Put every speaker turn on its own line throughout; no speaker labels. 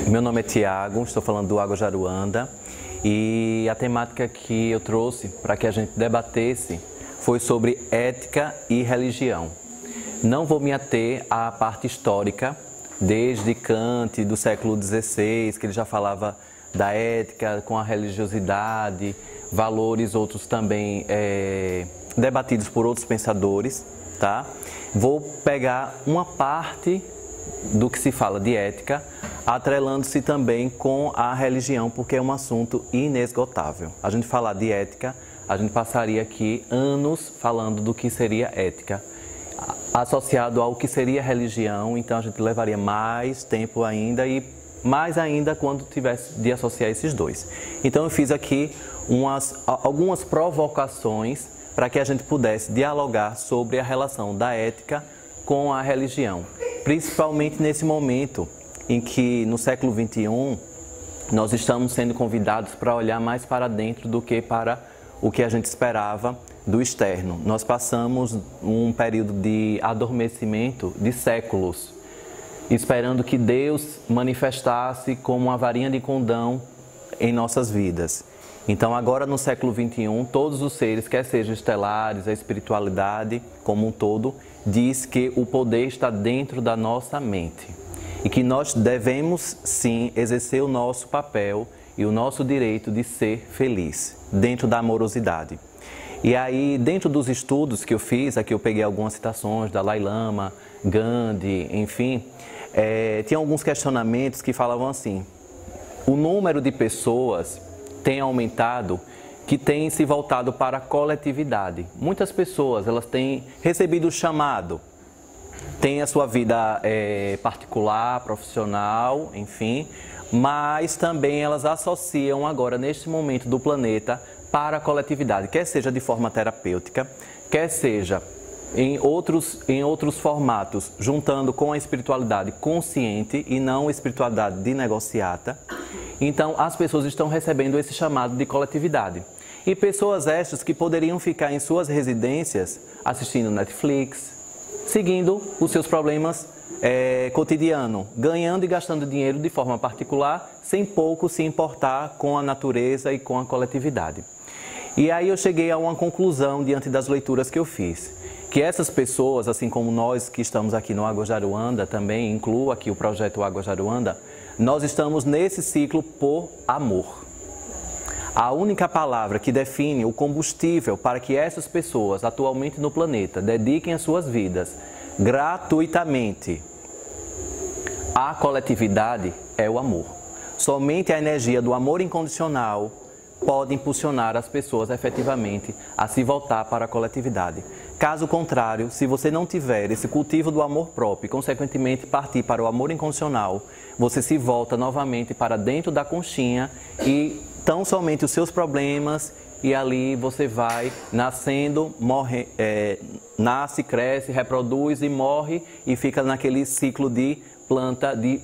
Meu nome é Tiago, estou falando do Água Jaruanda e a temática que eu trouxe para que a gente debatesse foi sobre ética e religião. Não vou me ater à parte histórica, desde Kant, do século XVI, que ele já falava da ética com a religiosidade, valores outros também debatidos por outros pensadores, tá? Vou pegar uma parte do que se fala de ética, atrelando-se também com a religião, porque é um assunto inesgotável. A gente falar de ética, a gente passaria aqui anos falando do que seria ética, associado ao que seria religião, então a gente levaria mais tempo ainda e mais ainda quando tivesse de associar esses dois. Então eu fiz aqui algumas provocações para que a gente pudesse dialogar sobre a relação da ética com a religião, principalmente nesse momento em que, no século XXI, nós estamos sendo convidados para olhar mais para dentro do que para o que a gente esperava do externo. Nós passamos um período de adormecimento de séculos, esperando que Deus manifestasse como uma varinha de condão em nossas vidas. Então, agora no século XXI, todos os seres, quer sejam estelares, a espiritualidade como um todo, diz que o poder está dentro da nossa mente e que nós devemos, sim, exercer o nosso papel e o nosso direito de ser feliz, dentro da amorosidade. E aí, dentro dos estudos que eu fiz, aqui eu peguei algumas citações da Dalai Lama, Gandhi, enfim, tinha alguns questionamentos que falavam assim: o número de pessoas tem aumentado que tem se voltado para a coletividade. Muitas pessoas, elas têm recebido o chamado, têm a sua vida particular, profissional, enfim, mas também elas associam agora, neste momento do planeta, para a coletividade, quer seja de forma terapêutica, quer seja em outros formatos, juntando com a espiritualidade consciente e não a espiritualidade de negociata. Então, as pessoas estão recebendo esse chamado de coletividade. E pessoas estas que poderiam ficar em suas residências assistindo Netflix, seguindo os seus problemas cotidianos, ganhando e gastando dinheiro de forma particular, sem pouco se importar com a natureza e com a coletividade. E aí eu cheguei a uma conclusão diante das leituras que eu fiz, que essas pessoas, assim como nós que estamos aqui no Água Jaruanda, também incluo aqui o projeto Água Jaruanda, nós estamos nesse ciclo por amor. A única palavra que define o combustível para que essas pessoas atualmente no planeta dediquem as suas vidas gratuitamente à coletividade é o amor. Somente a energia do amor incondicional pode impulsionar as pessoas efetivamente a se voltar para a coletividade. Caso contrário, se você não tiver esse cultivo do amor próprio e, consequentemente, partir para o amor incondicional, você se volta novamente para dentro da conchinha e tão somente os seus problemas, e ali você vai nascendo, morre, nasce, cresce, reproduz e morre e fica naquele ciclo de planta, de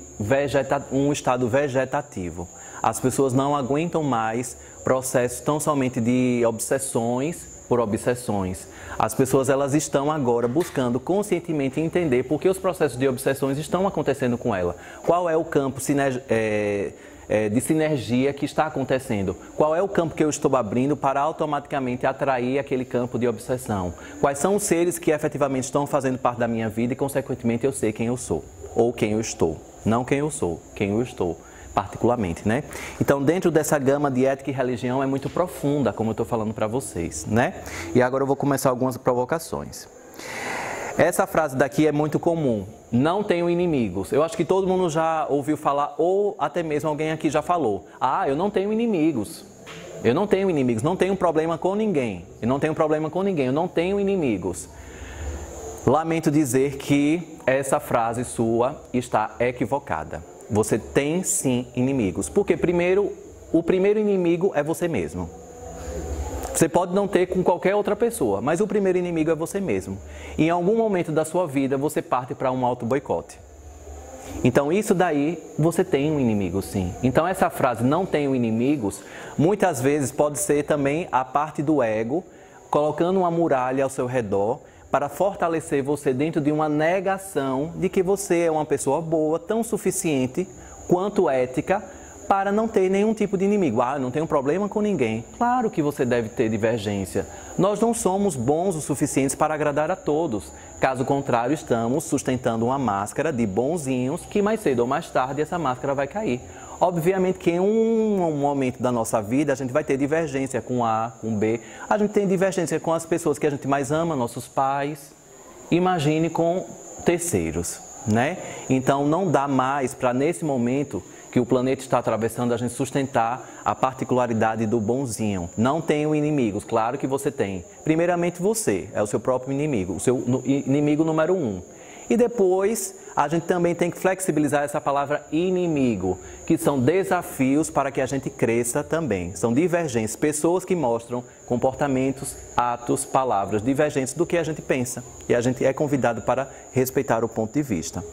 um estado vegetativo. As pessoas não aguentam mais processos tão somente de obsessões por obsessões. As pessoas elas estão agora buscando conscientemente entender por que os processos de obsessões estão acontecendo com ela. Qual é o campo de sinergia que está acontecendo? Qual é o campo que eu estou abrindo para automaticamente atrair aquele campo de obsessão? Quais são os seres que efetivamente estão fazendo parte da minha vida e, consequentemente, eu sei quem eu sou ou quem eu estou. Não quem eu sou, quem eu estou. Particularmente, né? Então, dentro dessa gama de ética e religião é muito profunda, como eu estou falando para vocês, né? E agora eu vou começar algumas provocações. Essa frase daqui é muito comum: não tenho inimigos. Eu acho que todo mundo já ouviu falar, ou até mesmo alguém aqui já falou: ah, eu não tenho inimigos. Eu não tenho inimigos, não tenho problema com ninguém. Eu não tenho problema com ninguém, eu não tenho inimigos. Lamento dizer que essa frase sua está equivocada. Você tem sim inimigos, porque primeiro, o primeiro inimigo é você mesmo. Você pode não ter com qualquer outra pessoa, mas o primeiro inimigo é você mesmo. E em algum momento da sua vida você parte para um auto-boicote. Então isso daí, você tem um inimigo sim. Então essa frase, não tenho inimigos, muitas vezes pode ser também a parte do ego, colocando uma muralha ao seu redor, para fortalecer você dentro de uma negação de que você é uma pessoa boa, tão suficiente quanto ética, para não ter nenhum tipo de inimigo. Ah, eu não tenho problema com ninguém. Claro que você deve ter divergência. Nós não somos bons o suficientes para agradar a todos. Caso contrário, estamos sustentando uma máscara de bonzinhos que mais cedo ou mais tarde essa máscara vai cair. Obviamente que em um momento da nossa vida a gente vai ter divergência com A, com B. A gente tem divergência com as pessoas que a gente mais ama, nossos pais. Imagine com terceiros, né? Então não dá mais para nesse momento que o planeta está atravessando, a gente sustentar a particularidade do bonzinho. Não tenho inimigos, claro que você tem. Primeiramente você, é o seu próprio inimigo, o seu inimigo número 1. E depois, a gente também tem que flexibilizar essa palavra inimigo, que são desafios para que a gente cresça também. São divergências, pessoas que mostram comportamentos, atos, palavras divergentes do que a gente pensa. E a gente é convidado para respeitar o ponto de vista.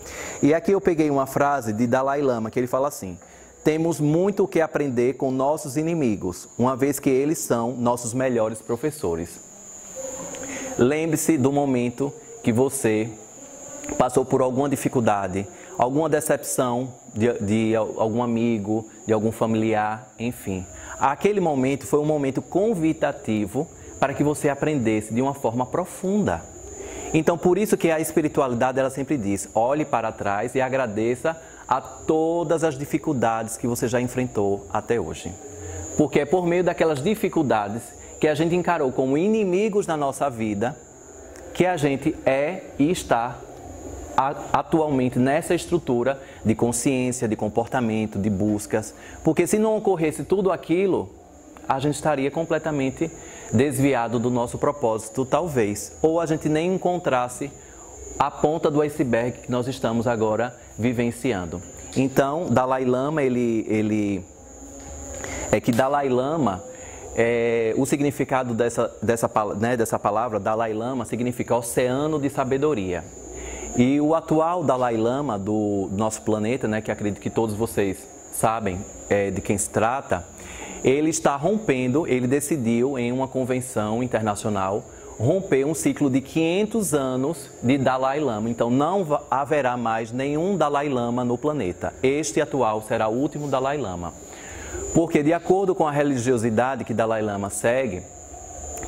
E aqui eu peguei uma frase de Dalai Lama, que ele fala assim: temos muito o que aprender com nossos inimigos, uma vez que eles são nossos melhores professores. Lembre-se do momento que você passou por alguma dificuldade, alguma decepção de algum amigo, de algum familiar, enfim. Aquele momento foi um momento convidativo para que você aprendesse de uma forma profunda. Então, por isso que a espiritualidade, ela sempre diz, olhe para trás e agradeça a todas as dificuldades que você já enfrentou até hoje. Porque é por meio daquelas dificuldades que a gente encarou como inimigos na nossa vida, que a gente é e está atualmente nessa estrutura de consciência, de comportamento, de buscas. Porque se não ocorresse tudo aquilo, a gente estaria completamente desviado do nosso propósito, talvez. Ou a gente nem encontrasse a ponta do iceberg que nós estamos agora vivenciando. Então, Dalai Lama, Dalai Lama, o significado dessa palavra, Dalai Lama, significa oceano de sabedoria. E o atual Dalai Lama do nosso planeta, né, que acredito que todos vocês sabem de quem se trata, ele está rompendo, ele decidiu em uma convenção internacional romper um ciclo de 500 anos de Dalai Lama. Então não haverá mais nenhum Dalai Lama no planeta. Este atual será o último Dalai Lama. Porque de acordo com a religiosidade que Dalai Lama segue,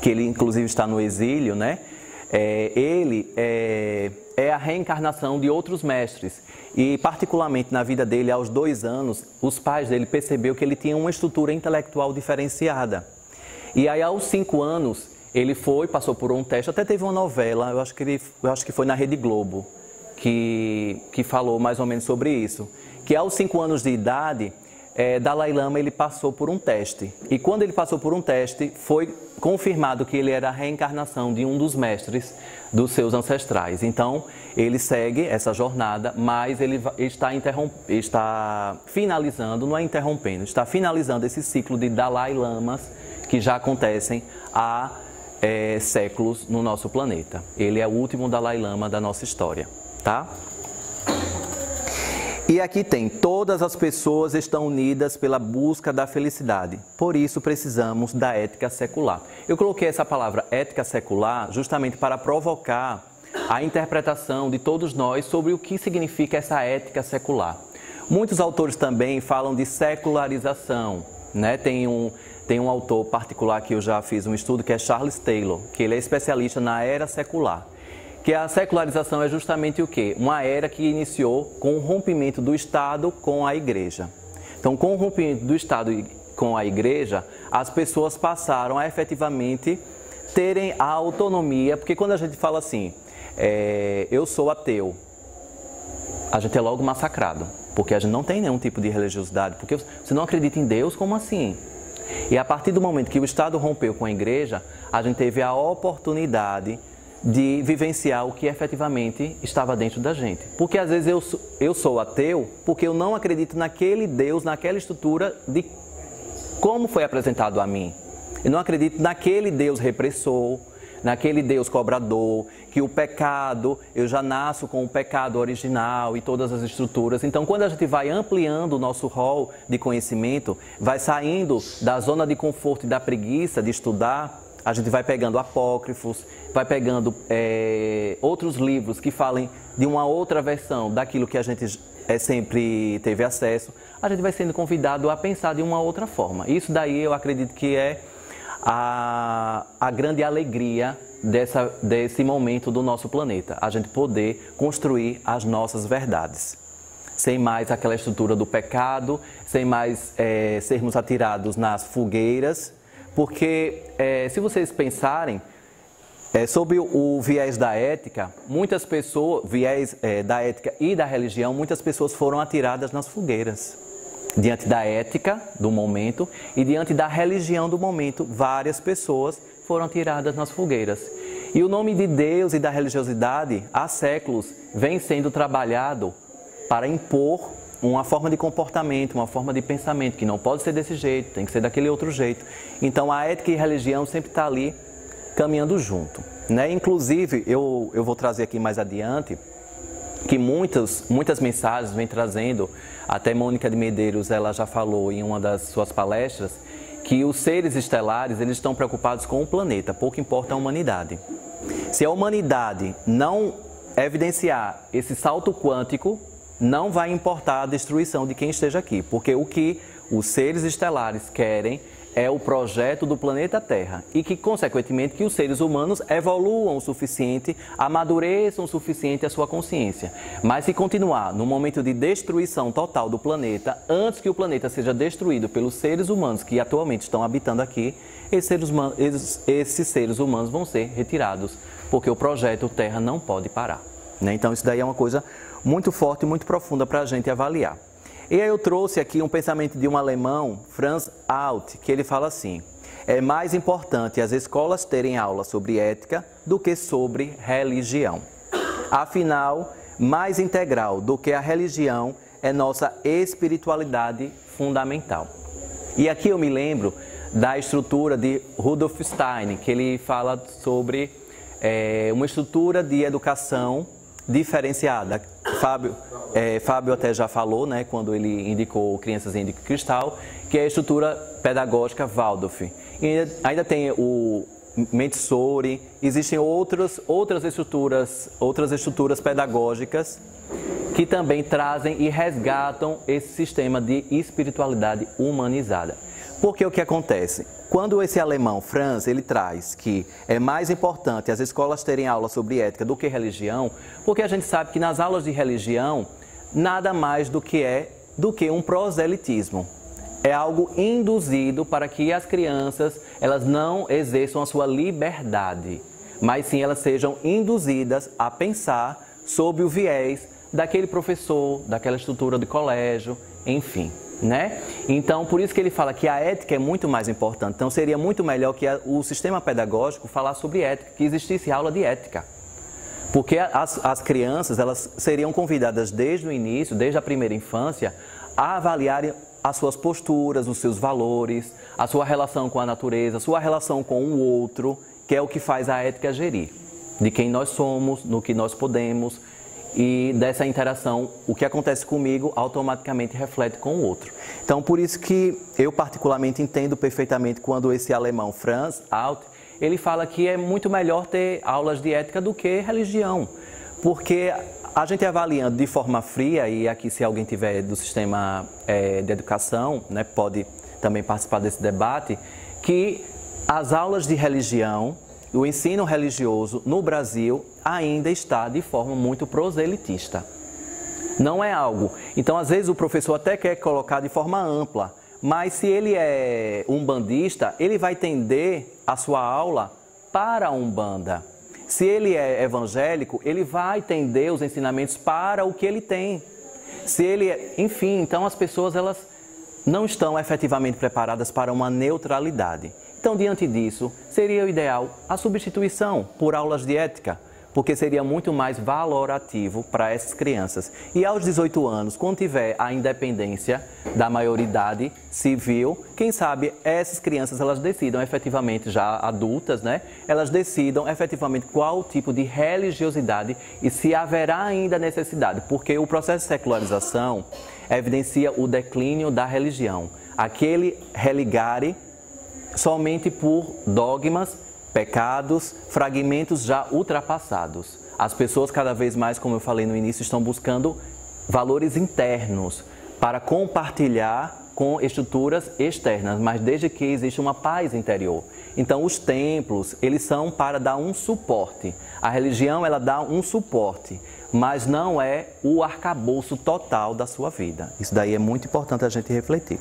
que ele inclusive está no exílio, né? Ele é a reencarnação de outros mestres. E particularmente na vida dele, aos 2 anos, os pais dele perceberam que ele tinha uma estrutura intelectual diferenciada. E aí aos 5 anos, ele passou por um teste, até teve uma novela, eu acho que foi na Rede Globo, que falou mais ou menos sobre isso. Que aos 5 anos de idade, Dalai Lama ele passou por um teste. E quando ele passou por um teste, foi confirmado que ele era a reencarnação de um dos mestres dos seus ancestrais. Então, ele segue essa jornada, mas ele está finalizando, não é interrompendo, está finalizando esse ciclo de Dalai Lamas que já acontecem há séculos no nosso planeta. Ele é o último Dalai Lama da nossa história, tá? E aqui tem, todas as pessoas estão unidas pela busca da felicidade. Por isso precisamos da ética secular. Eu coloquei essa palavra ética secular justamente para provocar a interpretação de todos nós sobre o que significa essa ética secular. Muitos autores também falam de secularização, né? Tem um autor particular que eu já fiz um estudo, que é Charles Taylor, que ele é especialista na era secular. Que a secularização é justamente o quê? Uma era que iniciou com o rompimento do Estado com a Igreja. Então, com o rompimento do Estado com a Igreja, as pessoas passaram a efetivamente terem a autonomia, porque quando a gente fala assim, eu sou ateu, a gente é logo massacrado, porque a gente não tem nenhum tipo de religiosidade, porque você não acredita em Deus, como assim? E a partir do momento que o Estado rompeu com a Igreja, a gente teve a oportunidade de vivenciar o que efetivamente estava dentro da gente. Porque às vezes eu sou ateu porque eu não acredito naquele Deus, naquela estrutura de como foi apresentado a mim. Eu não acredito naquele Deus repressor, naquele Deus cobrador, que o pecado, eu já nasço com o pecado original e todas as estruturas. Então, quando a gente vai ampliando o nosso rol de conhecimento, vai saindo da zona de conforto e da preguiça de estudar, a gente vai pegando apócrifos, vai pegando outros livros que falem de uma outra versão daquilo que a gente sempre teve acesso, a gente vai sendo convidado a pensar de uma outra forma. Isso daí eu acredito que é a grande alegria desse momento do nosso planeta, a gente poder construir as nossas verdades. Sem mais aquela estrutura do pecado, sem mais sermos atirados nas fogueiras, porque se vocês pensarem, sobre o viés da ética, muitas pessoas, viés da ética e da religião, muitas pessoas foram atiradas nas fogueiras. Diante da ética do momento e diante da religião do momento, várias pessoas foram atiradas nas fogueiras. E o nome de Deus e da religiosidade, há séculos, vem sendo trabalhado para impor uma forma de comportamento, uma forma de pensamento, que não pode ser desse jeito, tem que ser daquele outro jeito. Então a ética e a religião sempre está ali caminhando junto, né? Inclusive, eu vou trazer aqui mais adiante, que muitas mensagens vêm trazendo, até Mônica de Medeiros, ela já falou em uma das suas palestras, que os seres estelares, eles estão preocupados com o planeta, pouco importa a humanidade. Se a humanidade não evidenciar esse salto quântico, não vai importar a destruição de quem esteja aqui, porque o que os seres estelares querem é o projeto do planeta Terra e que, consequentemente, que os seres humanos evoluam o suficiente, amadureçam o suficiente a sua consciência. Mas se continuar no momento de destruição total do planeta, antes que o planeta seja destruído pelos seres humanos que atualmente estão habitando aqui, esses seres humanos vão ser retirados, porque o projeto Terra não pode parar, né? Então isso daí é uma coisa muito forte e muito profunda para a gente avaliar. E aí eu trouxe aqui um pensamento de um alemão, Franz Alt, que ele fala assim: é mais importante as escolas terem aula sobre ética do que sobre religião. Afinal, mais integral do que a religião é nossa espiritualidade fundamental. E aqui eu me lembro da estrutura de Rudolf Steiner, que ele fala sobre uma estrutura de educação diferenciada. Fábio até já falou, né, quando ele indicou Crianças em Cristal, que é a estrutura pedagógica Waldorf. E ainda tem o Montessori, existem outras estruturas pedagógicas que também trazem e resgatam esse sistema de espiritualidade humanizada. Porque o que acontece? Quando esse alemão, Franz, ele traz que é mais importante as escolas terem aula sobre ética do que religião, porque a gente sabe que nas aulas de religião, nada mais do que um proselitismo. É algo induzido para que as crianças elas não exerçam a sua liberdade, mas sim elas sejam induzidas a pensar sob o viés daquele professor, daquela estrutura de colégio, enfim, né? Então, por isso que ele fala que a ética é muito mais importante. Então, seria muito melhor que o sistema pedagógico falasse sobre ética, que existisse aula de ética. Porque as crianças, elas seriam convidadas desde o início, desde a primeira infância, a avaliarem as suas posturas, os seus valores, a sua relação com a natureza, a sua relação com o outro, que é o que faz a ética gerir. De quem nós somos, no que nós podemos, e dessa interação, o que acontece comigo automaticamente reflete com o outro. Então, por isso que eu particularmente entendo perfeitamente quando esse alemão Franz Alt, ele fala que é muito melhor ter aulas de ética do que religião, porque a gente avaliando de forma fria, e aqui se alguém tiver do sistema de educação, né, pode também participar desse debate, que as aulas de religião, o ensino religioso no Brasil ainda está de forma muito proselitista. Não é algo. Então, às vezes, o professor até quer colocar de forma ampla, mas se ele é umbandista, ele vai tender a sua aula para a Umbanda. Se ele é evangélico, ele vai tender os ensinamentos para o que ele tem. Se ele é... Enfim, então as pessoas elas não estão efetivamente preparadas para uma neutralidade. Então, diante disso, seria o ideal a substituição por aulas de ética, porque seria muito mais valorativo para essas crianças. E aos 18 anos, quando tiver a independência da maioridade civil, quem sabe essas crianças elas decidam efetivamente, já adultas, né? Elas decidam efetivamente qual tipo de religiosidade e se haverá ainda necessidade, porque o processo de secularização evidencia o declínio da religião. Aquele religare somente por dogmas, pecados, fragmentos já ultrapassados. As pessoas cada vez mais, como eu falei no início, estão buscando valores internos para compartilhar com estruturas externas, mas desde que existe uma paz interior. Então, os templos, eles são para dar um suporte. A religião, ela dá um suporte, mas não é o arcabouço total da sua vida. Isso daí é muito importante a gente refletir.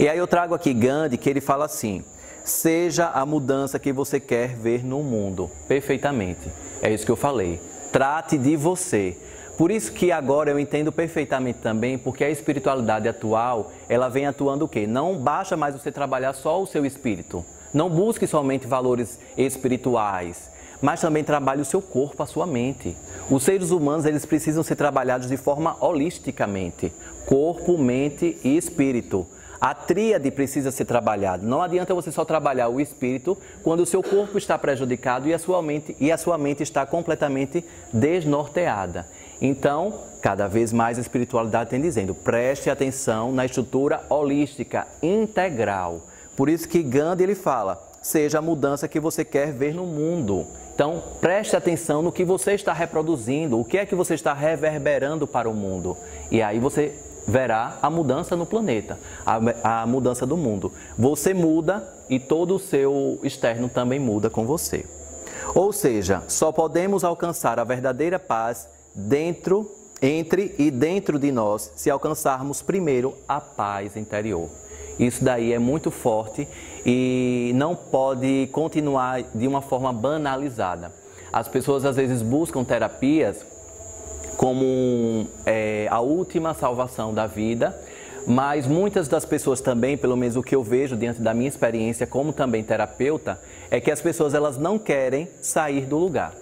E aí eu trago aqui Gandhi, que ele fala assim: seja a mudança que você quer ver no mundo. Perfeitamente. É isso que eu falei. Trate de você. Por isso que agora eu entendo perfeitamente também, porque a espiritualidade atual, ela vem atuando o quê? Não basta mais você trabalhar só o seu espírito. Não busque somente valores espirituais, mas também trabalhe o seu corpo, a sua mente. Os seres humanos, eles precisam ser trabalhados de forma holisticamente. Corpo, mente e espírito. A tríade precisa ser trabalhada. Não adianta você só trabalhar o espírito quando o seu corpo está prejudicado e a sua mente está completamente desnorteada. Então, cada vez mais a espiritualidade tem dizendo: preste atenção na estrutura holística, integral. Por isso que Gandhi ele fala: seja a mudança que você quer ver no mundo. Então, preste atenção no que você está reproduzindo, o que é que você está reverberando para o mundo. E aí você verá a mudança no planeta, a mudança do mundo. Você muda e todo o seu externo também muda com você. Ou seja, só podemos alcançar a verdadeira paz entre e dentro de nós se alcançarmos primeiro a paz interior. Isso daí é muito forte e não pode continuar de uma forma banalizada. As pessoas às vezes buscam terapias como a última salvação da vida, mas muitas das pessoas também, pelo menos o que eu vejo diante da minha experiência como também terapeuta, é que as pessoas elas não querem sair do lugar.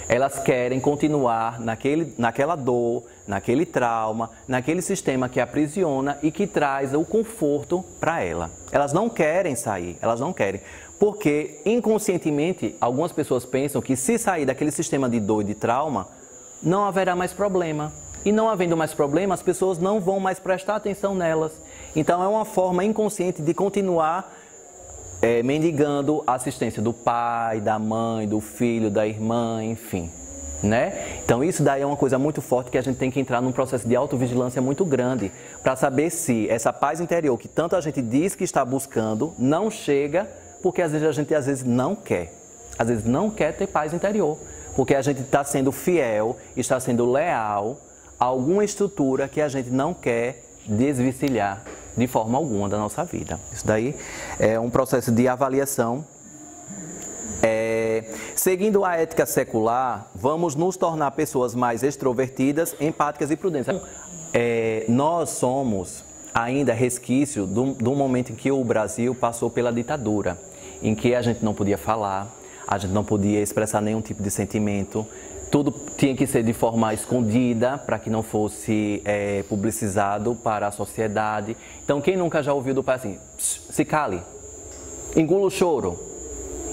Elas querem continuar naquela dor, naquele trauma, naquele sistema que aprisiona e que traz o conforto para ela. Elas não querem sair, elas não querem. Porque inconscientemente algumas pessoas pensam que se sair daquele sistema de dor e de trauma, não haverá mais problema. E não havendo mais problema, as pessoas não vão mais prestar atenção nelas. Então é uma forma inconsciente de continuar mendigando a assistência do pai, da mãe, do filho, da irmã, enfim, né? Então isso daí é uma coisa muito forte que a gente tem que entrar num processo de autovigilância muito grande para saber se essa paz interior que tanto a gente diz que está buscando não chega, porque às vezes a gente não quer. Às vezes não quer ter paz interior, porque a gente está sendo fiel, está sendo leal a alguma estrutura que a gente não quer desvencilhar de forma alguma da nossa vida. Isso daí é um processo de avaliação. Seguindo a ética secular, vamos nos tornar pessoas mais extrovertidas, empáticas e prudentes. Nós somos ainda resquício do momento em que o Brasil passou pela ditadura, em que a gente não podia falar, a gente não podia expressar nenhum tipo de sentimento, tudo tinha que ser de forma escondida para que não fosse publicizado para a sociedade. Então, quem nunca já ouviu do pai assim, se cale, engula o choro.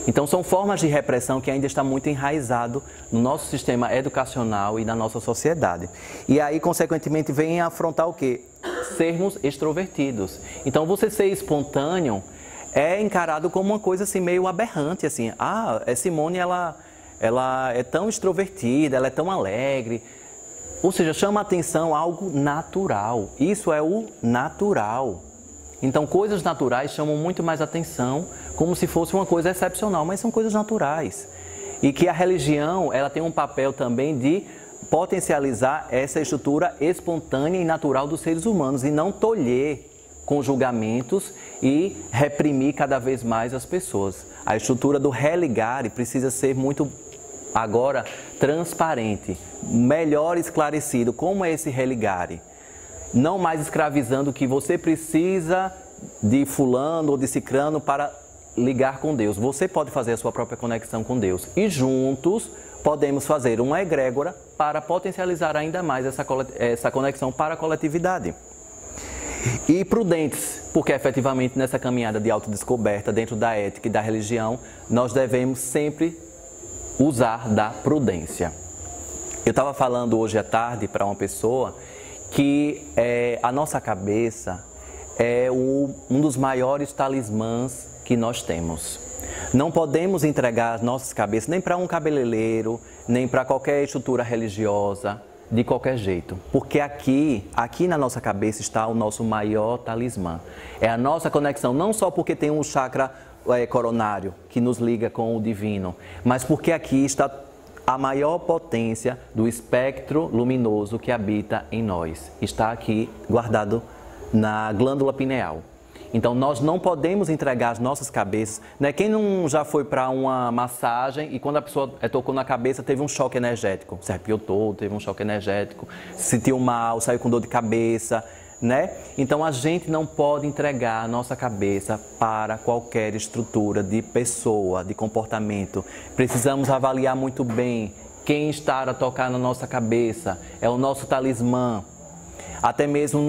Então, são formas de repressão que ainda está muito enraizado no nosso sistema educacional e na nossa sociedade. E aí, consequentemente, vem afrontar o quê? Sermos extrovertidos. Então, você ser espontâneo é encarado como uma coisa assim meio aberrante, assim. Ah, Simone, ela é tão extrovertida, ela é tão alegre. Ou seja, chama a atenção algo natural. Isso é o natural. Então, coisas naturais chamam muito mais atenção, como se fosse uma coisa excepcional, mas são coisas naturais. E que a religião, ela tem um papel também de potencializar essa estrutura espontânea e natural dos seres humanos e não tolher com julgamentos e reprimir cada vez mais as pessoas. A estrutura do religare precisa ser muito, agora, transparente, melhor esclarecido. Como é esse religare? Não mais escravizando que você precisa de fulano ou de cicrano para ligar com Deus. Você pode fazer a sua própria conexão com Deus. E juntos podemos fazer uma egrégora para potencializar ainda mais essa conexão para a coletividade. E prudentes, porque efetivamente nessa caminhada de autodescoberta dentro da ética e da religião, nós devemos sempre usar da prudência. Eu estava falando hoje à tarde para uma pessoa que a nossa cabeça é um dos maiores talismãs que nós temos. Não podemos entregar as nossas cabeças nem para um cabeleireiro, nem para qualquer estrutura religiosa, de qualquer jeito, porque aqui na nossa cabeça está o nosso maior talismã. É a nossa conexão, não só porque tem um chakra coronário que nos liga com o divino, mas porque aqui está a maior potência do espectro luminoso que habita em nós. Está aqui guardado na glândula pineal. Então, nós não podemos entregar as nossas cabeças, né? Quem não já foi para uma massagem e quando a pessoa tocou na cabeça, teve um choque energético, se arrepiou todo, teve um choque energético, se sentiu mal, saiu com dor de cabeça, né? Então, a gente não pode entregar a nossa cabeça para qualquer estrutura de pessoa, de comportamento. Precisamos avaliar muito bem quem está a tocar na nossa cabeça, é o nosso talismã. Até mesmo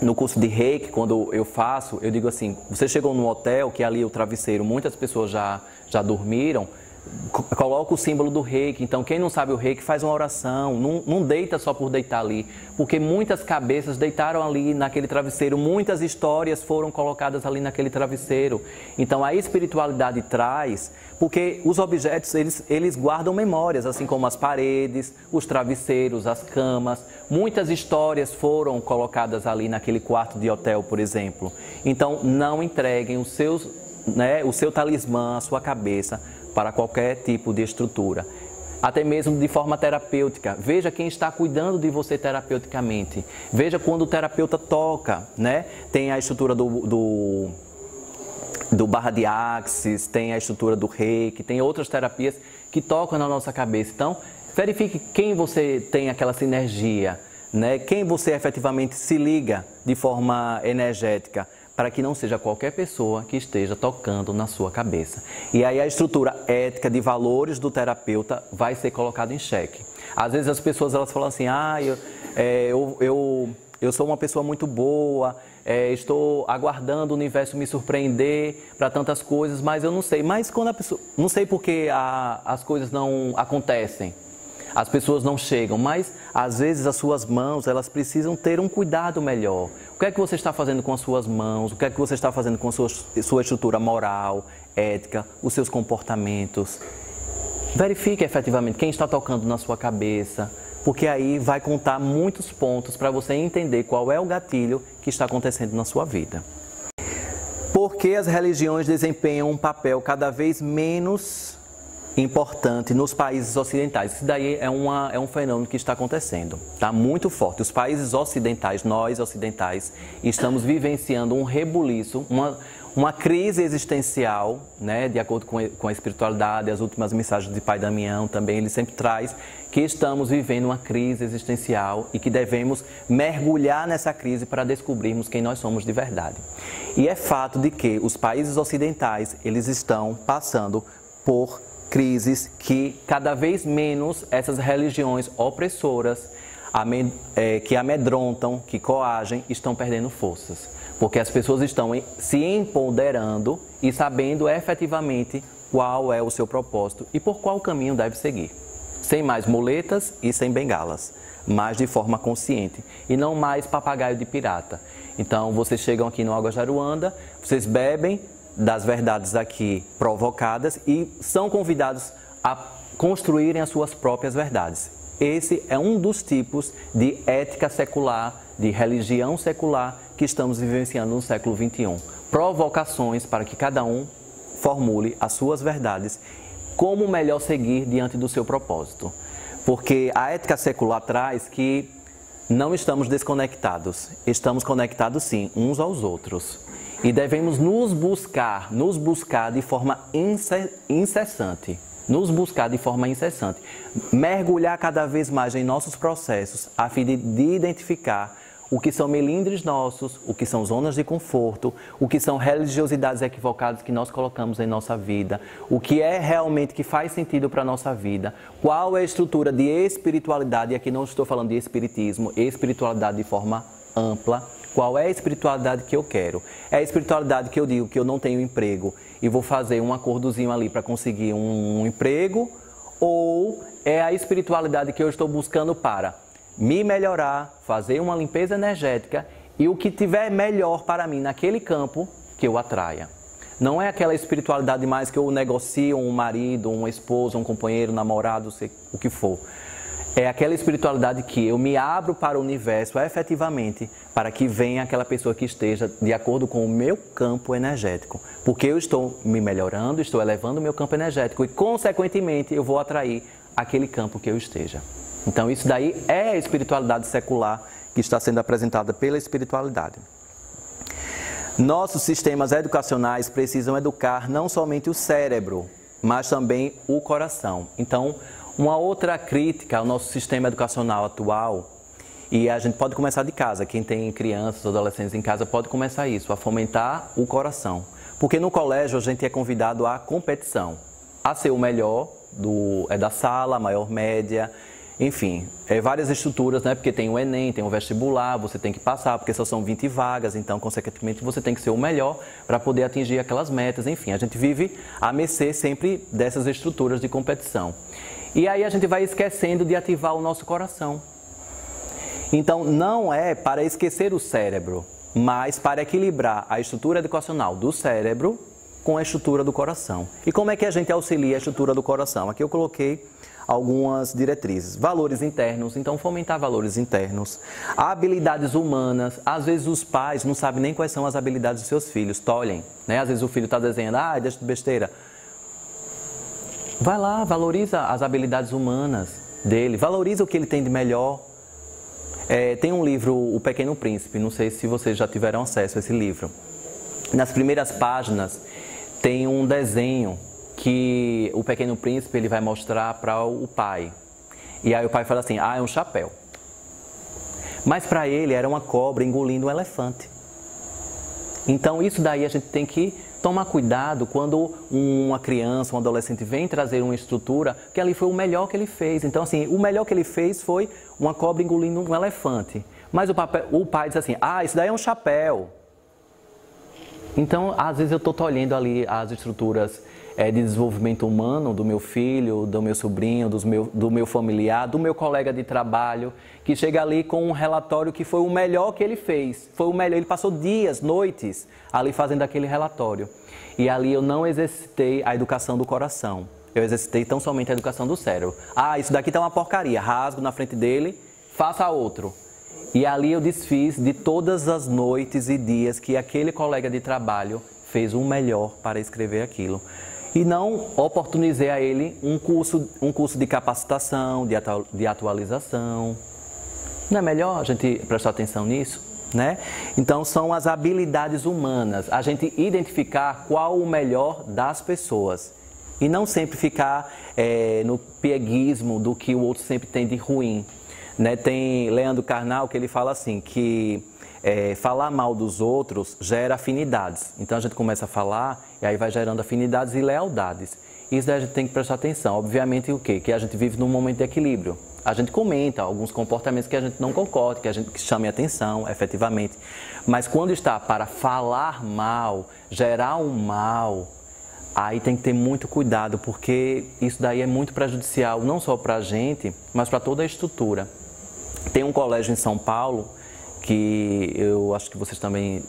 no curso de Reiki, quando eu faço, eu digo assim, você chegou num hotel, que ali o travesseiro, muitas pessoas já dormiram, coloca o símbolo do Reiki. Então, quem não sabe o Reiki, faz uma oração, não deita só por deitar ali, porque muitas cabeças deitaram ali naquele travesseiro, muitas histórias foram colocadas ali naquele travesseiro. Então, a espiritualidade traz, porque os objetos, eles guardam memórias, assim como as paredes, os travesseiros, as camas. Muitas histórias foram colocadas ali naquele quarto de hotel, por exemplo. Então, não entreguem o seu talismã, a sua cabeça, para qualquer tipo de estrutura. Até mesmo de forma terapêutica. Veja quem está cuidando de você terapeuticamente. Veja quando o terapeuta toca, né? Tem a estrutura do barra de axis, tem a estrutura do reiki, tem outras terapias que tocam na nossa cabeça. Então, verifique quem você tem aquela sinergia, né? Quem você efetivamente se liga de forma energética, para que não seja qualquer pessoa que esteja tocando na sua cabeça. E aí a estrutura ética de valores do terapeuta vai ser colocada em xeque. Às vezes as pessoas elas falam assim, eu sou uma pessoa muito boa, estou aguardando o universo me surpreender para tantas coisas, mas eu não sei. Mas quando a pessoa, não sei porque as coisas não acontecem. As pessoas não chegam, mas às vezes as suas mãos, elas precisam ter um cuidado melhor. O que é que você está fazendo com as suas mãos? O que é que você está fazendo com a sua estrutura moral, ética, os seus comportamentos? Verifique efetivamente quem está tocando na sua cabeça, porque aí vai contar muitos pontos para você entender qual é o gatilho que está acontecendo na sua vida. Porque as religiões desempenham um papel cada vez menos importante nos países ocidentais. Isso daí é um fenômeno que está acontecendo, está muito forte. Os países ocidentais, nós ocidentais, estamos vivenciando um rebuliço, uma crise existencial, né? De acordo com a espiritualidade, as últimas mensagens de Pai Damião também, ele sempre traz que estamos vivendo uma crise existencial e que devemos mergulhar nessa crise para descobrirmos quem nós somos de verdade. E é fato de que os países ocidentais, eles estão passando por crises que cada vez menos essas religiões opressoras, que amedrontam, que coagem, estão perdendo forças. Porque as pessoas estão se empoderando e sabendo efetivamente qual é o seu propósito e por qual caminho deve seguir. Sem mais muletas e sem bengalas, mas de forma consciente e não mais papagaio de pirata. Então, vocês chegam aqui no Água Jaruanda, vocês bebem das verdades aqui provocadas e são convidados a construírem as suas próprias verdades. Esse é um dos tipos de ética secular, de religião secular que estamos vivenciando no século XXI. Provocações para que cada um formule as suas verdades, como melhor seguir diante do seu propósito. Porque a ética secular traz que não estamos desconectados, estamos conectados sim, uns aos outros. E devemos nos buscar de forma incessante. Nos buscar de forma incessante. Mergulhar cada vez mais em nossos processos, a fim de identificar o que são melindres nossos, o que são zonas de conforto, o que são religiosidades equivocadas que nós colocamos em nossa vida, o que é realmente que faz sentido para a nossa vida, qual é a estrutura de espiritualidade, e aqui não estou falando de espiritismo, espiritualidade de forma ampla. Qual é a espiritualidade que eu quero? É a espiritualidade que eu digo que eu não tenho emprego e vou fazer um acordozinho ali para conseguir um emprego? Ou é a espiritualidade que eu estou buscando para me melhorar, fazer uma limpeza energética e o que tiver melhor para mim naquele campo que eu atraia? Não é aquela espiritualidade mais que eu negocio um marido, uma esposa, um companheiro, um namorado, sei o que for. É aquela espiritualidade que eu me abro para o universo efetivamente, para que venha aquela pessoa que esteja de acordo com o meu campo energético. Porque eu estou me melhorando, estou elevando o meu campo energético e, consequentemente, eu vou atrair aquele campo que eu esteja. Então, isso daí é a espiritualidade secular que está sendo apresentada pela espiritualidade. Nossos sistemas educacionais precisam educar não somente o cérebro, mas também o coração. Então, uma outra crítica ao nosso sistema educacional atual, e a gente pode começar de casa, quem tem crianças, adolescentes em casa pode começar isso, a fomentar o coração. Porque no colégio a gente é convidado à competição, a ser o melhor da sala, a maior média, enfim, várias estruturas, né? Porque tem o Enem, tem o vestibular, você tem que passar, porque só são 20 vagas, então, consequentemente, você tem que ser o melhor para poder atingir aquelas metas, enfim. A gente vive à mercê sempre dessas estruturas de competição. E aí a gente vai esquecendo de ativar o nosso coração. Então, não é para esquecer o cérebro, mas para equilibrar a estrutura educacional do cérebro com a estrutura do coração. E como é que a gente auxilia a estrutura do coração? Aqui eu coloquei algumas diretrizes. Valores internos, então fomentar valores internos. Habilidades humanas, às vezes os pais não sabem nem quais são as habilidades dos seus filhos, tolhem, né? Às vezes o filho está desenhando, deixa de besteira. Vai lá, valoriza as habilidades humanas dele, valoriza o que ele tem de melhor. Tem um livro, O Pequeno Príncipe, não sei se vocês já tiveram acesso a esse livro. Nas primeiras páginas tem um desenho que o Pequeno Príncipe ele vai mostrar para o pai. E aí o pai fala assim, é um chapéu. Mas para ele era uma cobra engolindo um elefante. Então isso daí a gente tem que tomar cuidado quando uma criança, um adolescente vem trazer uma estrutura, que ali foi o melhor que ele fez. Então assim, o melhor que ele fez foi uma cobra engolindo um elefante. Mas o pai diz assim, isso daí é um chapéu. Então, às vezes eu estou tolhendo ali as estruturas de desenvolvimento humano do meu filho, do meu sobrinho, do meu familiar, do meu colega de trabalho, que chega ali com um relatório que foi o melhor que ele fez. Foi o melhor, ele passou dias, noites ali fazendo aquele relatório. E ali eu não exercitei a educação do coração. Eu exercitei tão somente a educação do cérebro. Isso daqui tá uma porcaria, rasgo na frente dele, faça outro. E ali eu desfiz de todas as noites e dias que aquele colega de trabalho fez o melhor para escrever aquilo. E não oportunizei a ele um curso de capacitação, de atualização. Não é melhor a gente prestar atenção nisso? Né? Então são as habilidades humanas, a gente identificar qual o melhor das pessoas. E não sempre ficar no pieguismo do que o outro sempre tem de ruim. Né? Tem Leandro Carnal que ele fala assim, que falar mal dos outros gera afinidades. Então a gente começa a falar e aí vai gerando afinidades e lealdades. Isso daí a gente tem que prestar atenção. Obviamente o quê? Que a gente vive num momento de equilíbrio. A gente comenta alguns comportamentos que a gente não concorda, que chame atenção, efetivamente. Mas quando está para falar mal, gerar um mal, aí tem que ter muito cuidado, porque isso daí é muito prejudicial, não só para a gente, mas para toda a estrutura. Tem um colégio em São Paulo, que eu acho que vocês também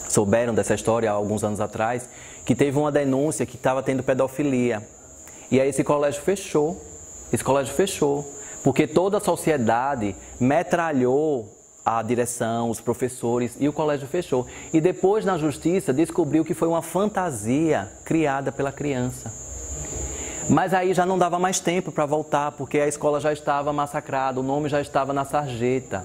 souberam dessa história há alguns anos atrás, que teve uma denúncia que estava tendo pedofilia. E aí esse colégio fechou, porque toda a sociedade metralhou a direção, os professores, e o colégio fechou. E depois, na justiça, descobriu que foi uma fantasia criada pela criança. Mas aí já não dava mais tempo para voltar, porque a escola já estava massacrada, o nome já estava na sarjeta.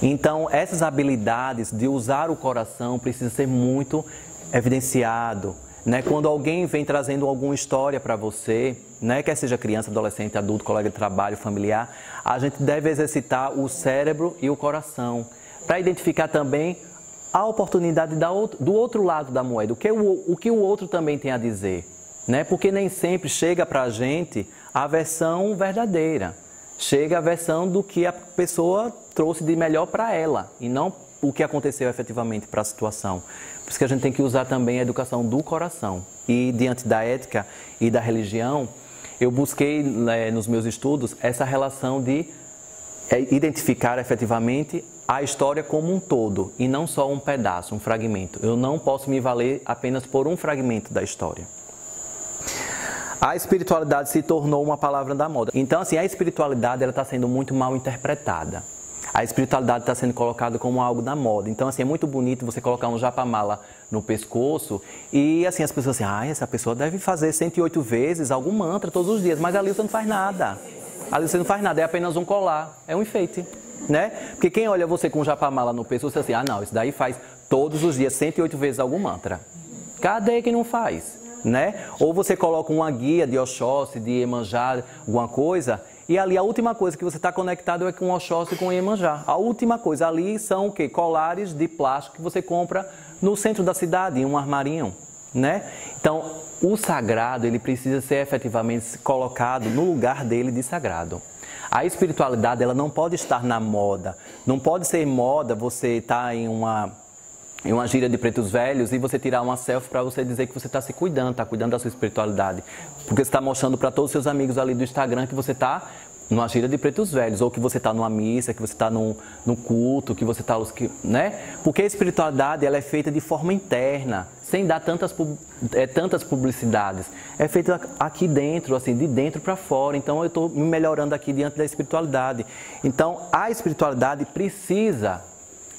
Então, essas habilidades de usar o coração precisam ser muito evidenciado. Né? Quando alguém vem trazendo alguma história para você, né? Quer seja criança, adolescente, adulto, colega de trabalho, familiar, a gente deve exercitar o cérebro e o coração, para identificar também a oportunidade do outro lado da moeda, o que o outro também tem a dizer. Né? Porque nem sempre chega para a gente a versão verdadeira, chega a versão do que a pessoa trouxe de melhor para ela e não o que aconteceu efetivamente para a situação. Por isso que a gente tem que usar também a educação do coração. E diante da ética e da religião, eu busquei nos meus estudos essa relação de identificar efetivamente a história como um todo e não só um pedaço, um fragmento. Eu não posso me valer apenas por um fragmento da história. a espiritualidade se tornou uma palavra da moda. Então, assim, a espiritualidade ela está sendo muito mal interpretada. A espiritualidade está sendo colocada como algo da moda. Então, assim, é muito bonito você colocar um japamala no pescoço e, assim, as pessoas assim, essa pessoa deve fazer 108 vezes algum mantra todos os dias, mas ali você não faz nada. Ali você não faz nada, é apenas um colar, é um enfeite, né? Porque quem olha você com um japamala no pescoço, assim, não, isso daí faz todos os dias 108 vezes algum mantra. Cadê quem não faz, né? Ou você coloca uma guia de Oxóssi, de Iemanjá, alguma coisa, e ali a última coisa que você está conectado é com Oxóssi e com Iemanjá. A última coisa ali são o quê? Colares de plástico que você compra no centro da cidade, em um armarinho, né? Então, o sagrado, ele precisa ser efetivamente colocado no lugar dele de sagrado. A espiritualidade, ela não pode estar na moda. Não pode ser moda você estar em uma gíria de pretos velhos e você tirar uma selfie para você dizer que você está se cuidando, está cuidando da sua espiritualidade. Porque você está mostrando para todos os seus amigos ali do Instagram que você está numa gíria de pretos velhos, ou que você está numa missa, que você está num culto, que você está, né? Porque a espiritualidade ela é feita de forma interna, sem dar tantas publicidades. É feita aqui dentro, assim, de dentro para fora. Então eu estou me melhorando aqui diante da espiritualidade. Então a espiritualidade precisa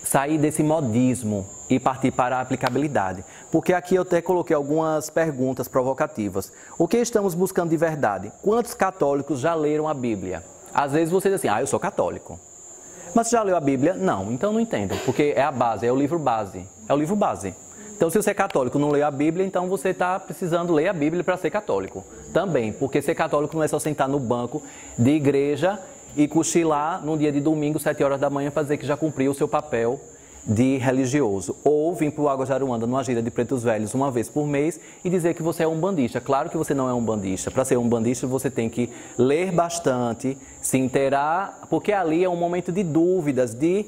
sair desse modismo e partir para a aplicabilidade. Porque aqui eu até coloquei algumas perguntas provocativas. O que estamos buscando de verdade? Quantos católicos já leram a Bíblia? Às vezes você diz assim, eu sou católico. Mas você já leu a Bíblia? Não, então não entendo. Porque é a base, é o livro base. É o livro base. Então se você é católico e não leu a Bíblia, então você está precisando ler a Bíblia para ser católico. Também, porque ser católico não é só sentar no banco de igreja e cochilar num dia de domingo, 7 horas da manhã, para dizer que já cumpriu o seu papel de religioso. Ou vir para o Água Jaruanda numa gira de pretos velhos uma vez por mês e dizer que você é um bandista. Claro que você não é um bandista. Para ser um bandista você tem que ler bastante, se inteirar, porque ali é um momento de dúvidas, de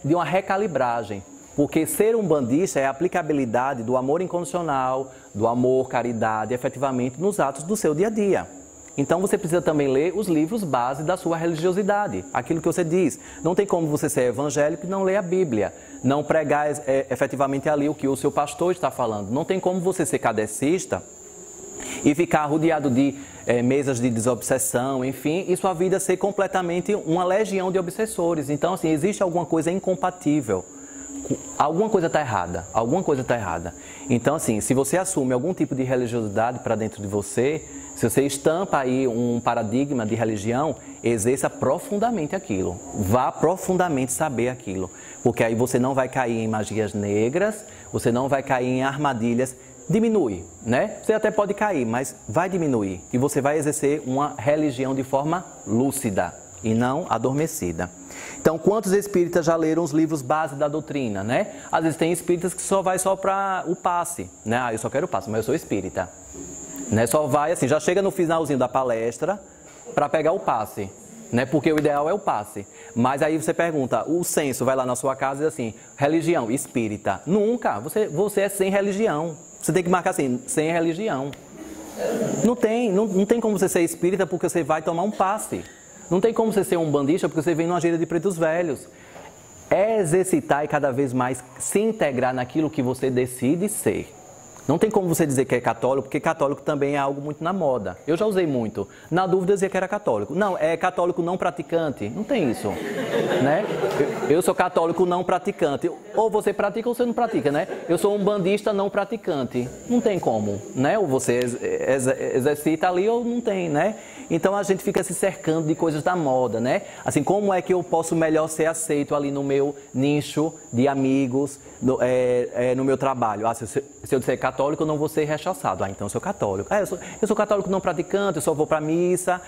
uma recalibragem. Porque ser um bandista é a aplicabilidade do amor incondicional, do amor, caridade, efetivamente nos atos do seu dia a dia. Então você precisa também ler os livros base da sua religiosidade, aquilo que você diz. Não tem como você ser evangélico e não ler a Bíblia, não pregar efetivamente ali o que o seu pastor está falando. Não tem como você ser kardecista e ficar rodeado de mesas de desobsessão, enfim, e sua vida ser completamente uma legião de obsessores. Então, assim, existe alguma coisa incompatível. Alguma coisa está errada, alguma coisa está errada. Então, assim, se você assume algum tipo de religiosidade para dentro de você, se você estampa aí um paradigma de religião, exerça profundamente aquilo. Vá profundamente saber aquilo. Porque aí você não vai cair em magias negras, você não vai cair em armadilhas. Diminui, né? Você até pode cair, mas vai diminuir. E você vai exercer uma religião de forma lúcida e não adormecida. Então, quantos espíritas já leram os livros base da doutrina, né? Às vezes tem espíritas que só vai só para o passe, né? Eu só quero o passe, mas eu sou espírita. Né? Só vai assim, já chega no finalzinho da palestra para pegar o passe, né? Porque o ideal é o passe. Mas aí você pergunta, o censo vai lá na sua casa e diz assim, religião, espírita. Nunca, você é sem religião. Você tem que marcar assim, sem religião. Não tem como você ser espírita porque você vai tomar um passe. Não tem como você ser um bandista porque você vem numa gira de pretos velhos. É exercitar e cada vez mais se integrar naquilo que você decide ser. Não tem como você dizer que é católico, porque católico também é algo muito na moda. Eu já usei muito. Na dúvida eu dizia que era católico. Não, é católico não praticante. Não tem isso, né? Eu sou católico não praticante. Ou você pratica ou você não pratica, né? Eu sou um bandista não praticante. Não tem como, né? Ou você exercita ali ou não tem, né? Então a gente fica se cercando de coisas da moda, né? Assim, como é que eu posso melhor ser aceito ali no meu nicho de amigos, no meu trabalho? Se eu disser católico, eu não vou ser rechaçado. Então eu sou católico. Eu sou católico não praticante, eu só vou para missa,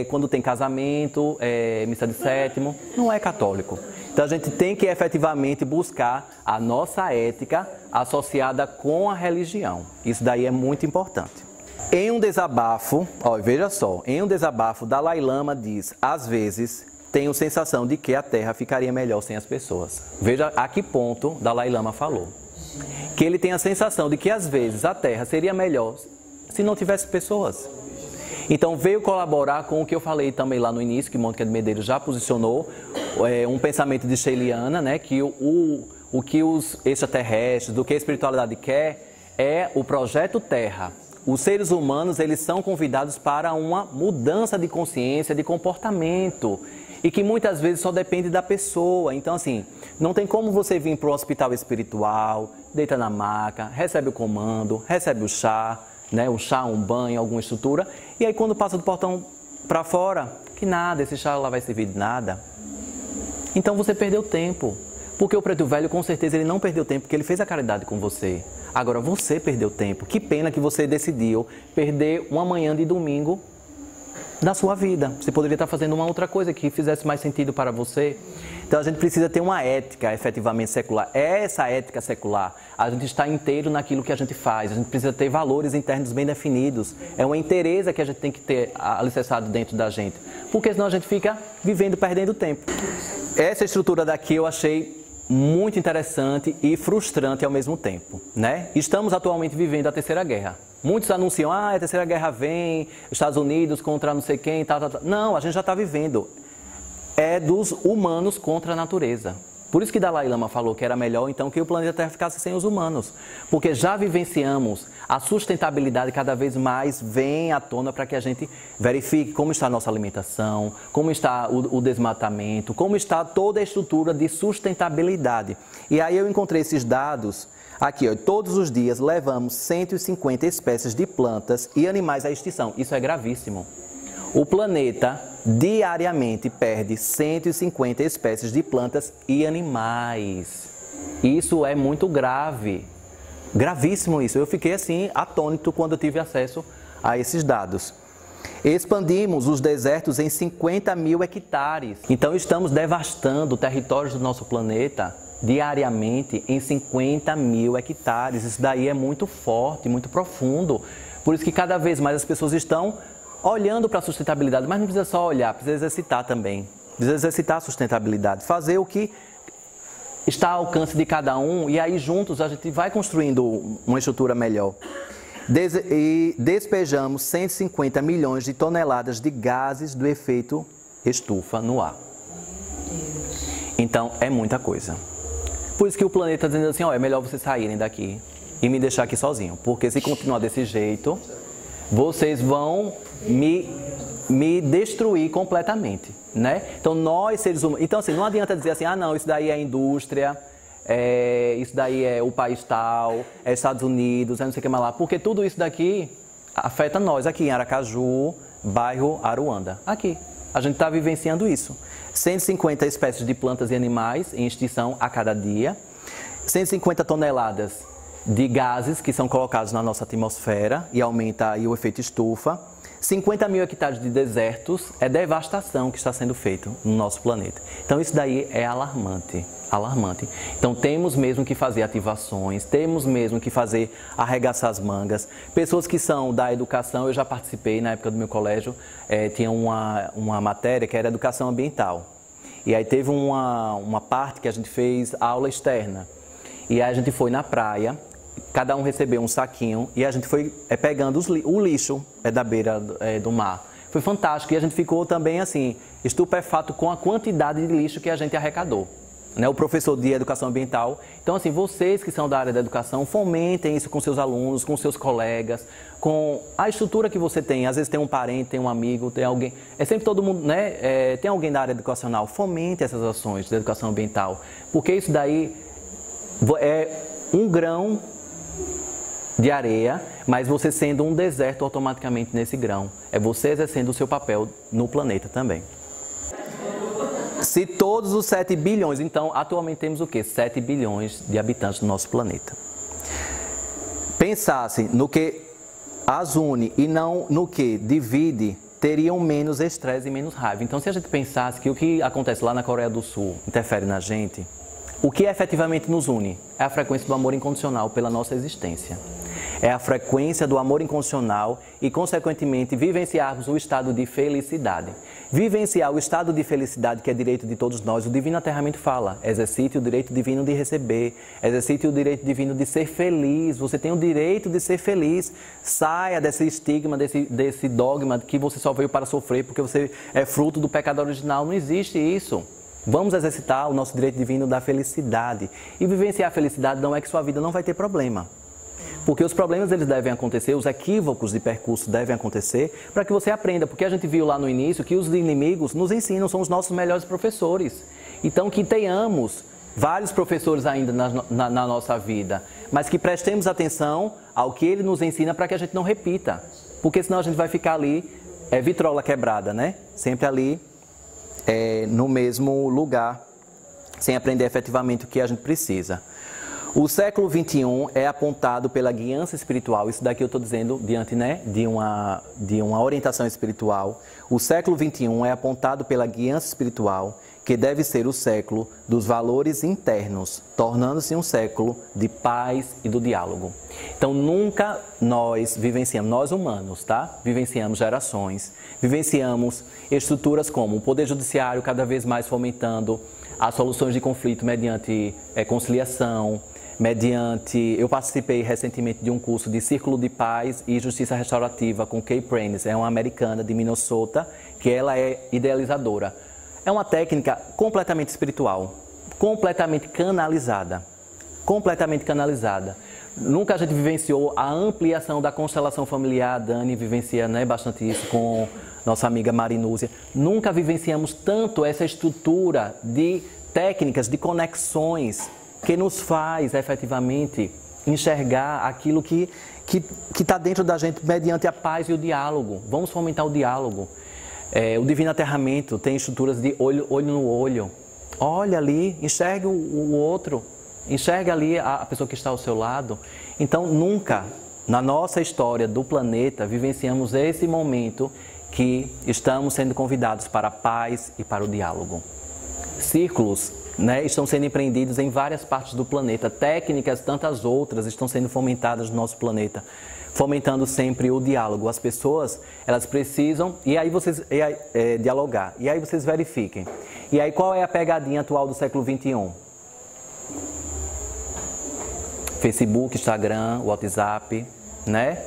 quando tem casamento, missa de sétimo. Não é católico. Então a gente tem que efetivamente buscar a nossa ética associada com a religião. Isso daí é muito importante. Em um desabafo, veja só, em um desabafo, Dalai Lama diz, às vezes tenho sensação de que a Terra ficaria melhor sem as pessoas. Veja a que ponto Dalai Lama falou. Que ele tem a sensação de que às vezes a Terra seria melhor se não tivesse pessoas. Então veio colaborar com o que eu falei também lá no início, que Mônica de Medeiros já posicionou, um pensamento de Sheiliana, né, que o que os extraterrestres, do que a espiritualidade quer, é o projeto Terra. os seres humanos, eles são convidados para uma mudança de consciência, de comportamento. E que muitas vezes só depende da pessoa. Então, assim, não tem como você vir para o hospital espiritual, deita na maca, recebe o comando, recebe o chá, né? Um chá, um banho, alguma estrutura. E aí, quando passa do portão para fora, que nada, esse chá lá vai servir de nada. Então, você perdeu tempo. Porque o preto velho, com certeza, ele não perdeu tempo, porque ele fez a caridade com você. Agora, você perdeu tempo. Que pena que você decidiu perder uma manhã de domingo da sua vida. Você poderia estar fazendo uma outra coisa que fizesse mais sentido para você. Então a gente precisa ter uma ética efetivamente secular. É essa ética secular. A gente está inteiro naquilo que a gente faz. A gente precisa ter valores internos bem definidos. É uma inteireza que a gente tem que ter alicerçado dentro da gente. Porque senão a gente fica vivendo, perdendo tempo. Essa estrutura daqui eu achei muito interessante e frustrante ao mesmo tempo, né? Estamos atualmente vivendo a Terceira Guerra. Muitos anunciam, a Terceira Guerra vem, Estados Unidos contra não sei quem, tal. Não, a gente já está vivendo. É dos humanos contra a natureza. Por isso que Dalai Lama falou que era melhor, então, que o planeta Terra ficasse sem os humanos. Porque já vivenciamos a sustentabilidade cada vez mais vem à tona para que a gente verifique como está a nossa alimentação, como está o desmatamento, como está toda a estrutura de sustentabilidade. E aí eu encontrei esses dados aqui, ó, todos os dias levamos 150 espécies de plantas e animais à extinção. Isso é gravíssimo. O planeta diariamente perde 150 espécies de plantas e animais. Isso é muito grave. Gravíssimo isso. Eu fiquei assim, atônito quando eu tive acesso a esses dados. Expandimos os desertos em 50 mil hectares. Então estamos devastando territórios do nosso planeta diariamente em 50 mil hectares. Isso daí é muito forte, muito profundo. Por isso que cada vez mais as pessoas estão olhando para a sustentabilidade, mas não precisa só olhar, precisa exercitar também. Precisa exercitar a sustentabilidade, fazer o que está ao alcance de cada um e aí juntos a gente vai construindo uma estrutura melhor. E despejamos 150 milhões de toneladas de gases do efeito estufa no ar. Então é muita coisa. Por isso que o planeta está dizendo assim, ó, é melhor vocês saírem daqui e me deixar aqui sozinho, porque se continuar desse jeito, vocês vão me destruir completamente, né? Então nós seres humanos, então assim, não adianta dizer assim, não, isso daí é indústria, isso daí é o país tal, é Estados Unidos, é não sei o que mais lá, porque tudo isso daqui afeta nós aqui em Aracaju, bairro Aruanda, aqui. A gente está vivenciando isso. 150 espécies de plantas e animais em extinção a cada dia, 150 toneladas de gases que são colocados na nossa atmosfera e aumenta aí o efeito estufa. 50 mil hectares de desertos, é devastação que está sendo feito no nosso planeta. Então isso daí é alarmante, alarmante. Então temos mesmo que fazer ativações, temos mesmo que fazer arregaçar as mangas. Pessoas que são da educação, eu já participei na época do meu colégio, tinha uma matéria que era educação ambiental. E aí teve uma parte que a gente fez aula externa. E aí a gente foi na praia, cada um recebeu um saquinho e a gente foi pegando o lixo da beira do mar. Foi fantástico e a gente ficou também assim, estupefato com a quantidade de lixo que a gente arrecadou. Né? O professor de educação ambiental. Então assim, vocês que são da área da educação, fomentem isso com seus alunos, com seus colegas, com a estrutura que você tem. Às vezes tem um parente, tem um amigo, tem alguém, é sempre todo mundo, né? Tem alguém da área educacional, fomente essas ações de educação ambiental, porque isso daí é um grão de areia, mas você sendo um deserto automaticamente nesse grão. É você exercendo o seu papel no planeta também. Se todos os 7 bilhões, então atualmente temos o quê? 7 bilhões de habitantes do nosso planeta. Pensassem no que as une e não no que divide, teriam menos estresse e menos raiva. Então se a gente pensasse que o que acontece lá na Coreia do Sul interfere na gente, o que efetivamente nos une é a frequência do amor incondicional pela nossa existência. É a frequência do amor incondicional e, consequentemente, vivenciarmos o estado de felicidade. Vivenciar o estado de felicidade, que é direito de todos nós, o Divino Aterramento fala. Exercite o direito divino de receber. Exercite o direito divino de ser feliz. Você tem o direito de ser feliz. Saia desse estigma, desse dogma que você só veio para sofrer porque você é fruto do pecado original. Não existe isso. Vamos exercitar o nosso direito divino da felicidade. E vivenciar a felicidade não é que sua vida não vai ter problema. Porque os problemas eles devem acontecer, os equívocos de percurso devem acontecer para que você aprenda. Porque a gente viu lá no início que os inimigos nos ensinam, são os nossos melhores professores. Então que tenhamos vários professores ainda na nossa vida, mas que prestemos atenção ao que ele nos ensina para que a gente não repita. Porque senão a gente vai ficar ali, vitrola quebrada, né? Sempre ali no mesmo lugar, sem aprender efetivamente o que a gente precisa. O século XXI é apontado pela guiança espiritual, isso daqui eu estou dizendo diante, né, de uma orientação espiritual. O século XXI é apontado pela guiança espiritual, que deve ser o século dos valores internos, tornando-se um século de paz e do diálogo. Então nunca nós vivenciamos, nós humanos, tá? Vivenciamos gerações, vivenciamos estruturas como o Poder Judiciário cada vez mais fomentando as soluções de conflito mediante conciliação, eu participei recentemente de um curso de Círculo de Paz e Justiça Restaurativa com Kay Prentice, é uma americana de Minnesota, que ela é idealizadora. É uma técnica completamente espiritual, completamente canalizada. Nunca a gente vivenciou a ampliação da constelação familiar, a Dani vivencia, né, bastante isso com nossa amiga Marinúzia. Nunca vivenciamos tanto essa estrutura de técnicas, de conexões, que nos faz efetivamente enxergar aquilo que está dentro da gente mediante a paz e o diálogo. Vamos fomentar o diálogo. O Divino Aterramento tem estruturas de olho no olho. Olha ali, enxerga o outro, enxerga ali a pessoa que está ao seu lado. Então, nunca na nossa história do planeta vivenciamos esse momento que estamos sendo convidados para a paz e para o diálogo. Círculos, né, estão sendo empreendidos em várias partes do planeta. Técnicas, tantas outras, estão sendo fomentadas no nosso planeta, fomentando sempre o diálogo. As pessoas, elas precisam, dialogar. E aí vocês verifiquem. E aí qual é a pegadinha atual do século XXI? Facebook, Instagram, WhatsApp, né?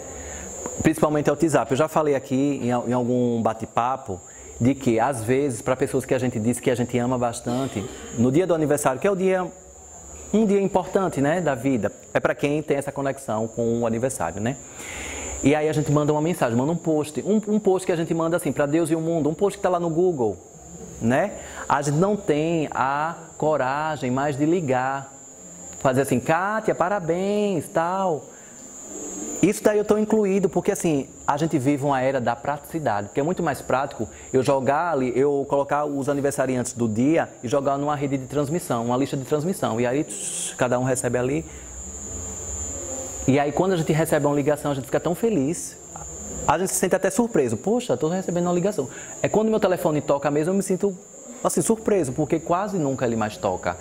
Principalmente o WhatsApp. Eu já falei aqui em algum bate-papo de que, às vezes, para pessoas que a gente diz que a gente ama bastante, no dia do aniversário, que é um dia importante, né, da vida, é para quem tem essa conexão com o aniversário, né? E aí a gente manda uma mensagem, manda um post, um post que a gente manda assim, para Deus e o mundo, um post que está lá no Google, né? A gente não tem a coragem mais de ligar, fazer assim, Kátia, parabéns, tal. Isso daí eu estou incluído, porque assim, a gente vive uma era da praticidade, porque é muito mais prático eu colocar os aniversariantes do dia e jogar numa rede de transmissão, uma lista de transmissão, e aí cada um recebe ali. E aí quando a gente recebe uma ligação, a gente fica tão feliz, a gente se sente até surpreso, poxa, estou recebendo uma ligação. É quando meu telefone toca mesmo, eu me sinto assim, surpreso, porque quase nunca ele mais toca,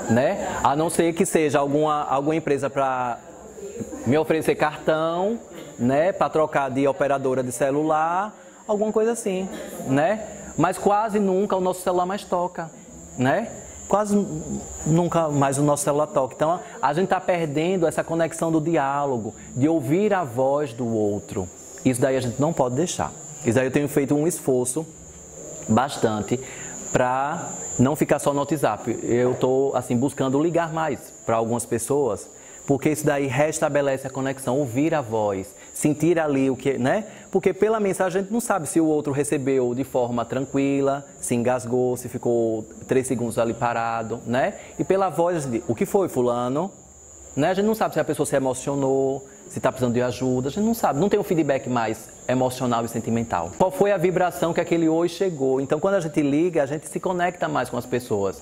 né? A não ser que seja alguma empresa para me oferecer cartão, né, para trocar de operadora de celular, alguma coisa assim, né? Mas quase nunca o nosso celular mais toca, né? Quase nunca mais o nosso celular toca. Então, a gente está perdendo essa conexão do diálogo, de ouvir a voz do outro. Isso daí a gente não pode deixar. Isso daí eu tenho feito um esforço bastante para não ficar só no WhatsApp. Eu estou, assim, buscando ligar mais para algumas pessoas, porque isso daí restabelece a conexão, ouvir a voz, sentir ali o que, né? Porque pela mensagem a gente não sabe se o outro recebeu de forma tranquila, se engasgou, se ficou 3 segundos ali parado, né? E pela voz, o que foi, fulano? Né? A gente não sabe se a pessoa se emocionou, se está precisando de ajuda, a gente não sabe, não tem um feedback mais emocional e sentimental. Qual foi a vibração que aquele oi chegou? Então, quando a gente liga, a gente se conecta mais com as pessoas.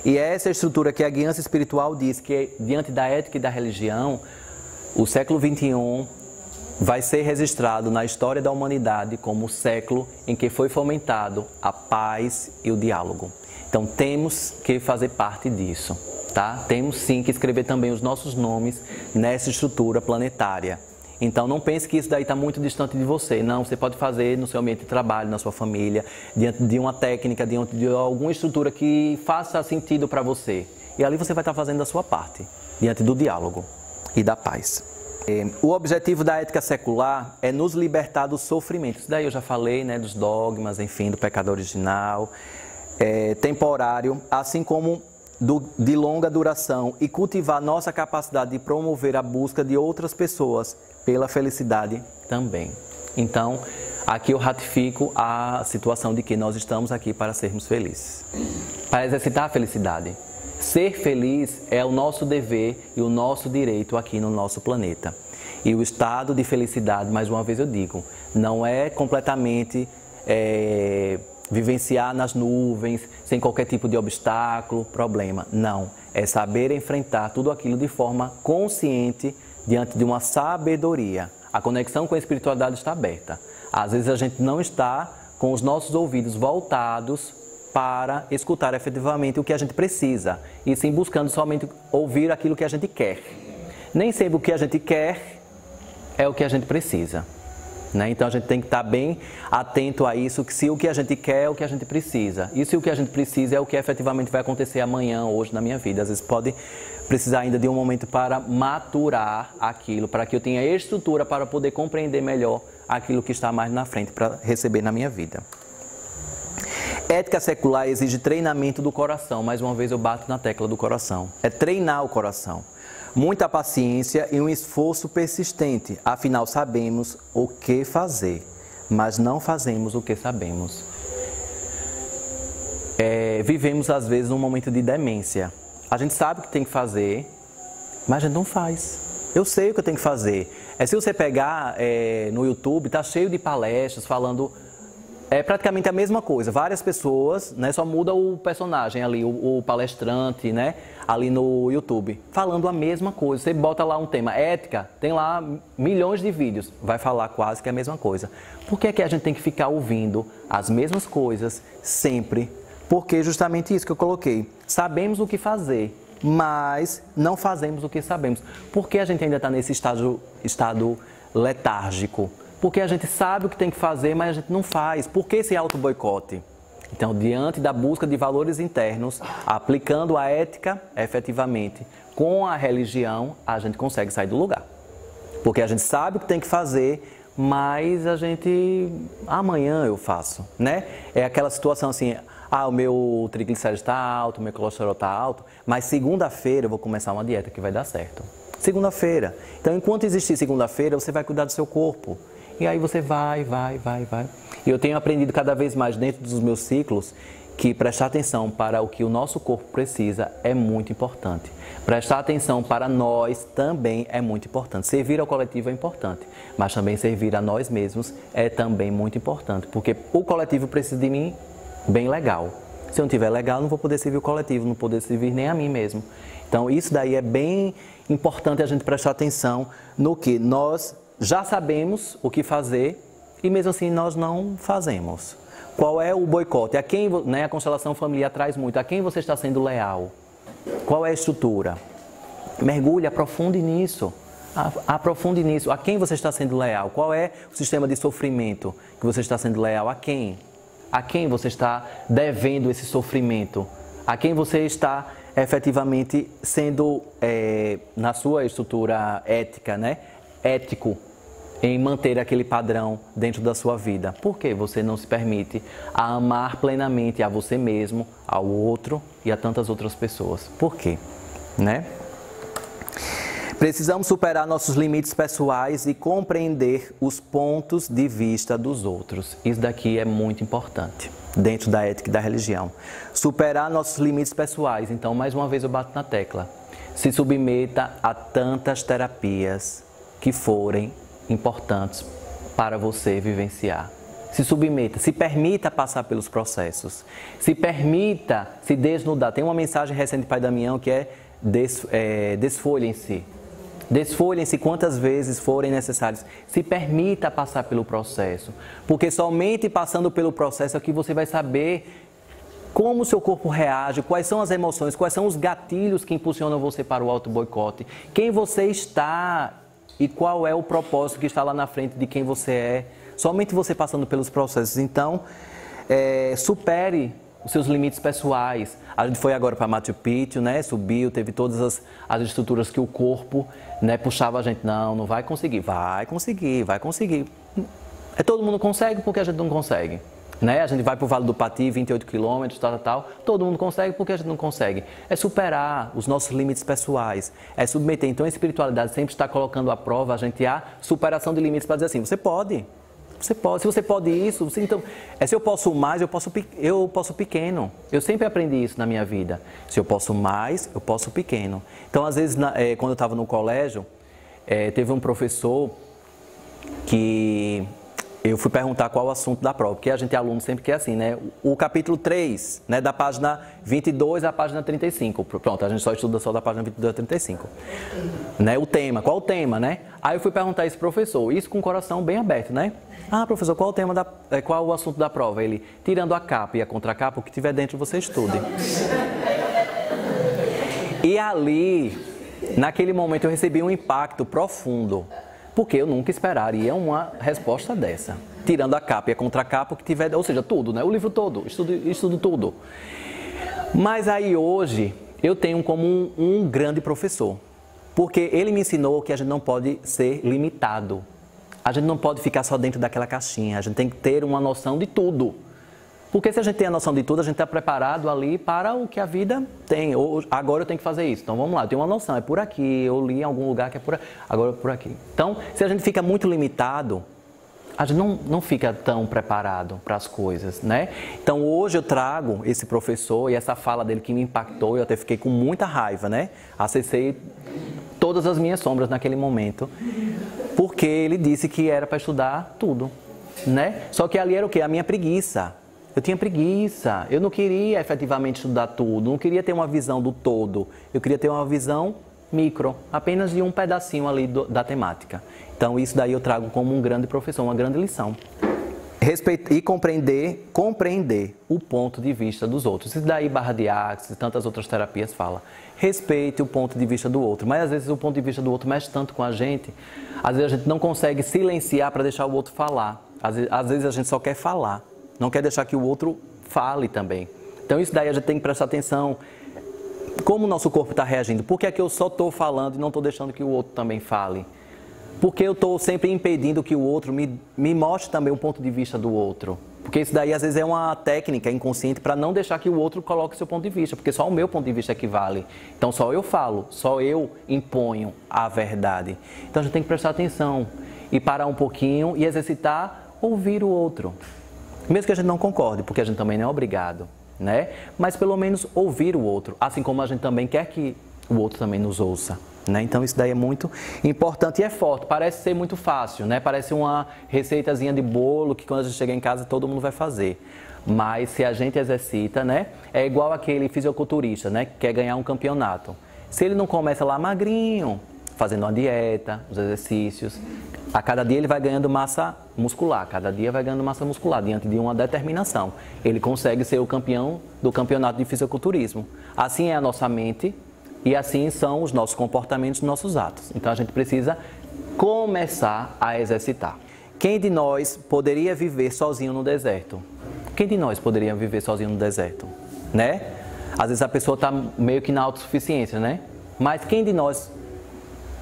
E essa estrutura que a guiança espiritual diz que, diante da ética e da religião, o século XXI vai ser registrado na história da humanidade como o século em que foi fomentado a paz e o diálogo. Então, temos que fazer parte disso. Tá? Temos sim que escrever também os nossos nomes nessa estrutura planetária. Então não pense que isso daí está muito distante de você. Não, você pode fazer no seu ambiente de trabalho, na sua família, diante de uma técnica, diante de alguma estrutura que faça sentido para você. E ali você vai estar fazendo a sua parte, diante do diálogo e da paz. O objetivo da ética secular é nos libertar do sofrimento. Isso daí eu já falei, né, dos dogmas, enfim, do pecado original, temporário, assim como de longa duração e cultivar nossa capacidade de promover a busca de outras pessoas pela felicidade também. Então, aqui eu ratifico a situação de que nós estamos aqui para sermos felizes, para exercitar a felicidade. Ser feliz é o nosso dever e o nosso direito aqui no nosso planeta. E o estado de felicidade, mais uma vez eu digo, não é completamente vivenciar nas nuvens, sem qualquer tipo de obstáculo, problema. Não, é saber enfrentar tudo aquilo de forma consciente, diante de uma sabedoria. A conexão com a espiritualidade está aberta. Às vezes a gente não está com os nossos ouvidos voltados para escutar efetivamente o que a gente precisa, e sim buscando somente ouvir aquilo que a gente quer. Nem sempre o que a gente quer é o que a gente precisa, né? Então a gente tem que estar bem atento a isso, que se o que a gente quer é o que a gente precisa, e se o que a gente precisa é o que efetivamente vai acontecer amanhã, hoje na minha vida. Às vezes pode precisar ainda de um momento para maturar aquilo, para que eu tenha estrutura para poder compreender melhor aquilo que está mais na frente para receber na minha vida. Ética secular exige treinamento do coração. Mais uma vez eu bato na tecla do coração. É treinar o coração. Muita paciência e um esforço persistente. Afinal, sabemos o que fazer, mas não fazemos o que sabemos. Vivemos, às vezes, um momento de demência. A gente sabe o que tem que fazer, mas a gente não faz. Eu sei o que eu tenho que fazer. Se você pegar no YouTube, está cheio de palestras falando... É praticamente a mesma coisa, várias pessoas, né, só muda o personagem ali, o palestrante, né, ali no YouTube, falando a mesma coisa. Você bota lá um tema, ética, tem lá milhões de vídeos, vai falar quase que a mesma coisa. Por que é que a gente tem que ficar ouvindo as mesmas coisas sempre? Porque justamente isso que eu coloquei, sabemos o que fazer, mas não fazemos o que sabemos. Por que a gente ainda está nesse estado letárgico? Porque a gente sabe o que tem que fazer, mas a gente não faz. Por que esse auto-boicote? Então, diante da busca de valores internos, aplicando a ética efetivamente com a religião, a gente consegue sair do lugar. Porque a gente sabe o que tem que fazer, mas a gente... amanhã eu faço, né? É aquela situação assim, o meu triglicérido está alto, o meu colesterol está alto, mas segunda-feira eu vou começar uma dieta que vai dar certo. Segunda-feira. Então, enquanto existir segunda-feira, você vai cuidar do seu corpo. E aí você vai. E eu tenho aprendido cada vez mais dentro dos meus ciclos que prestar atenção para o que o nosso corpo precisa é muito importante. Prestar atenção para nós também é muito importante. Servir ao coletivo é importante, mas também servir a nós mesmos é também muito importante, porque o coletivo precisa de mim bem legal. Se eu não estiver legal, não vou poder servir o coletivo, não vou poder servir nem a mim mesmo. Então isso daí é bem importante a gente prestar atenção no que nós já sabemos o que fazer e mesmo assim nós não fazemos. Qual é o boicote? A quem, né, a constelação familiar traz muito. A quem você está sendo leal? Qual é a estrutura? Mergulhe, aprofunde nisso. Aprofunde nisso. A quem você está sendo leal? Qual é o sistema de sofrimento que você está sendo leal? A quem? A quem você está devendo esse sofrimento? A quem você está efetivamente sendo, na sua estrutura ética, né? Ético em manter aquele padrão dentro da sua vida. Por que você não se permite a amar plenamente a você mesmo, ao outro e a tantas outras pessoas? Por quê? Né? Precisamos superar nossos limites pessoais e compreender os pontos de vista dos outros. Isso daqui é muito importante dentro da ética e da religião. Superar nossos limites pessoais. Então, mais uma vez eu bato na tecla. Se submeta a tantas terapias que forem importantes para você vivenciar. Se submeta, se permita passar pelos processos. Se permita se desnudar. Tem uma mensagem recente do Pai Damião que é desfolhem-se. Desfolhem-se quantas vezes forem necessárias. Se permita passar pelo processo. Porque somente passando pelo processo é que você vai saber como o seu corpo reage, quais são as emoções, quais são os gatilhos que impulsionam você para o auto-boicote, quem você está e qual é o propósito que está lá na frente de quem você é. Somente você passando pelos processos. Então, supere os seus limites pessoais. A gente foi agora para Machu Picchu, né? Subiu, teve todas as estruturas que o corpo, né, puxava a gente. Não vai conseguir. Vai conseguir. Todo mundo consegue, porque a gente não consegue. Né? A gente vai para o Vale do Pati, 28 quilômetros, tal. Todo mundo consegue, por que a gente não consegue? É superar os nossos limites pessoais, é submeter. Então a espiritualidade sempre está colocando à prova a gente a superação de limites para dizer assim, você pode. Se você pode isso, então, se eu posso mais, eu posso pequeno. Eu sempre aprendi isso na minha vida. Se eu posso mais, eu posso pequeno. Então, às vezes, quando eu estava no colégio, teve um professor que eu fui perguntar qual o assunto da prova, porque a gente é aluno sempre que é assim, né? O capítulo 3, né, da página 22 à página 35. Pronto, a gente só estuda só da página 22 a 35. Né? O tema, qual o tema, né? Aí eu fui perguntar isso pro professor, isso com o coração bem aberto, né? Ah, professor, qual o tema qual o assunto da prova? Ele, tirando a capa e a contracapa, o que tiver dentro você estude. E ali, naquele momento, eu recebi um impacto profundo. Porque eu nunca esperaria uma resposta dessa. Tirando a capa e a contracapa, o que tiver, ou seja, tudo, né? O livro todo, estudo tudo. Mas aí hoje, eu tenho como um grande professor. Porque ele me ensinou que a gente não pode ser limitado. A gente não pode ficar só dentro daquela caixinha. A gente tem que ter uma noção de tudo. Porque se a gente tem a noção de tudo, a gente está preparado ali para o que a vida tem. Agora eu tenho que fazer isso. Então vamos lá, eu tenho uma noção, é por aqui. Eu li em algum lugar que é por aqui. Agora é por aqui. Então, se a gente fica muito limitado, a gente não fica tão preparado para as coisas, né? Então hoje eu trago esse professor e essa fala dele que me impactou. Eu até fiquei com muita raiva, né? Acessei todas as minhas sombras naquele momento. Porque ele disse que era para estudar tudo, né? Só que ali era o quê? A minha preguiça. Eu tinha preguiça, eu não queria efetivamente estudar tudo, não queria ter uma visão do todo, eu queria ter uma visão micro, apenas de um pedacinho ali da temática. Então isso daí eu trago como um grande professor, uma grande lição. Respeitar e compreender o ponto de vista dos outros. Isso daí Barra de Axis e tantas outras terapias fala. Respeite o ponto de vista do outro, mas às vezes o ponto de vista do outro mexe tanto com a gente, às vezes a gente não consegue silenciar para deixar o outro falar, às vezes a gente só quer falar. Não quer deixar que o outro fale também. Então isso daí a gente tem que prestar atenção. Como o nosso corpo está reagindo? Por que é que eu só estou falando e não estou deixando que o outro também fale? Porque eu estou sempre impedindo que o outro me mostre também o ponto de vista do outro. Porque isso daí às vezes é uma técnica inconsciente para não deixar que o outro coloque seu ponto de vista. Porque só o meu ponto de vista é que vale. Então só eu falo, só eu imponho a verdade. Então a gente tem que prestar atenção e parar um pouquinho e exercitar ouvir o outro. Mesmo que a gente não concorde, porque a gente também não é obrigado, né? Mas pelo menos ouvir o outro, assim como a gente também quer que o outro também nos ouça, né? Então isso daí é muito importante e é forte. Parece ser muito fácil, né? Parece uma receitazinha de bolo que quando a gente chega em casa todo mundo vai fazer. Mas se a gente exercita, né? É igual aquele fisiculturista, né? Que quer ganhar um campeonato. Se ele não começa lá magrinho, fazendo uma dieta, os exercícios, a cada dia ele vai ganhando massa muscular, cada dia vai ganhando massa muscular, diante de uma determinação. Ele consegue ser o campeão do campeonato de fisiculturismo. Assim é a nossa mente e assim são os nossos comportamentos, os nossos atos. Então a gente precisa começar a exercitar. Quem de nós poderia viver sozinho no deserto? Quem de nós poderia viver sozinho no deserto? Né? Às vezes a pessoa está meio que na autossuficiência, né? Mas quem de nós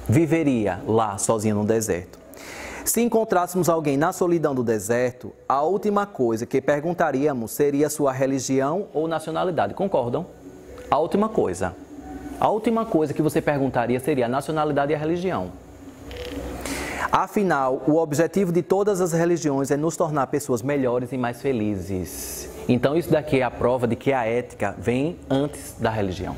viveria lá sozinho no deserto? Se encontrássemos alguém na solidão do deserto, a última coisa que perguntaríamos seria sua religião ou nacionalidade. Concordam? A última coisa. A última coisa que você perguntaria seria a nacionalidade e a religião. Afinal, o objetivo de todas as religiões é nos tornar pessoas melhores e mais felizes. Então isso daqui é a prova de que a ética vem antes da religião.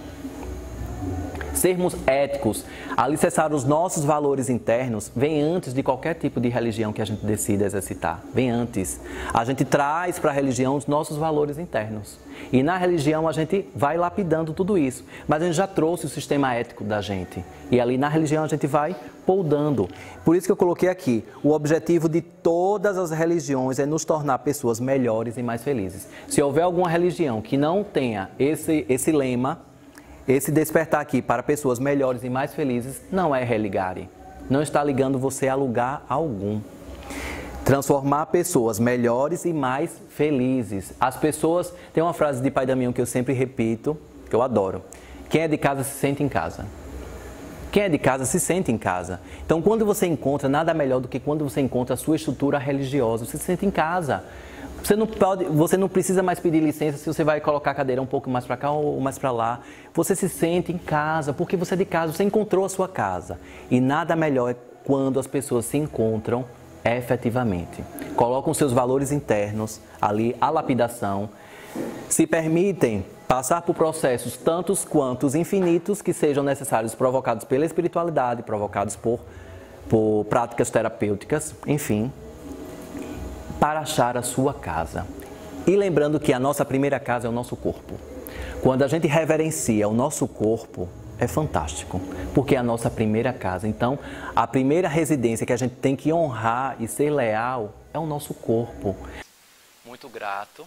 Sermos éticos, alicerçar os nossos valores internos, vem antes de qualquer tipo de religião que a gente decida exercitar. Vem antes. A gente traz para a religião os nossos valores internos. E na religião a gente vai lapidando tudo isso. Mas a gente já trouxe o sistema ético da gente. E ali na religião a gente vai poldando. Por isso que eu coloquei aqui, o objetivo de todas as religiões é nos tornar pessoas melhores e mais felizes. Se houver alguma religião que não tenha esse lema, esse despertar aqui para pessoas melhores e mais felizes, não é religare. Não está ligando você a lugar algum. Transformar pessoas melhores e mais felizes. As pessoas... Tem uma frase de Pai Damião que eu sempre repito, que eu adoro. Quem é de casa se sente em casa. Quem é de casa se sente em casa. Então, quando você encontra, nada melhor do que quando você encontra a sua estrutura religiosa. Você se sente em casa. Você não precisa mais pedir licença se você vai colocar a cadeira um pouco mais para cá ou mais para lá. Você se sente em casa, porque você é de casa, você encontrou a sua casa. E nada melhor é quando as pessoas se encontram efetivamente. Colocam seus valores internos ali, a lapidação, se permitem passar por processos tantos quantos infinitos que sejam necessários, provocados pela espiritualidade, provocados por práticas terapêuticas, enfim, para achar a sua casa. E lembrando que a nossa primeira casa é o nosso corpo. Quando a gente reverencia o nosso corpo, é fantástico, porque é a nossa primeira casa. Então, a primeira residência que a gente tem que honrar e ser leal é o nosso corpo. Muito grato.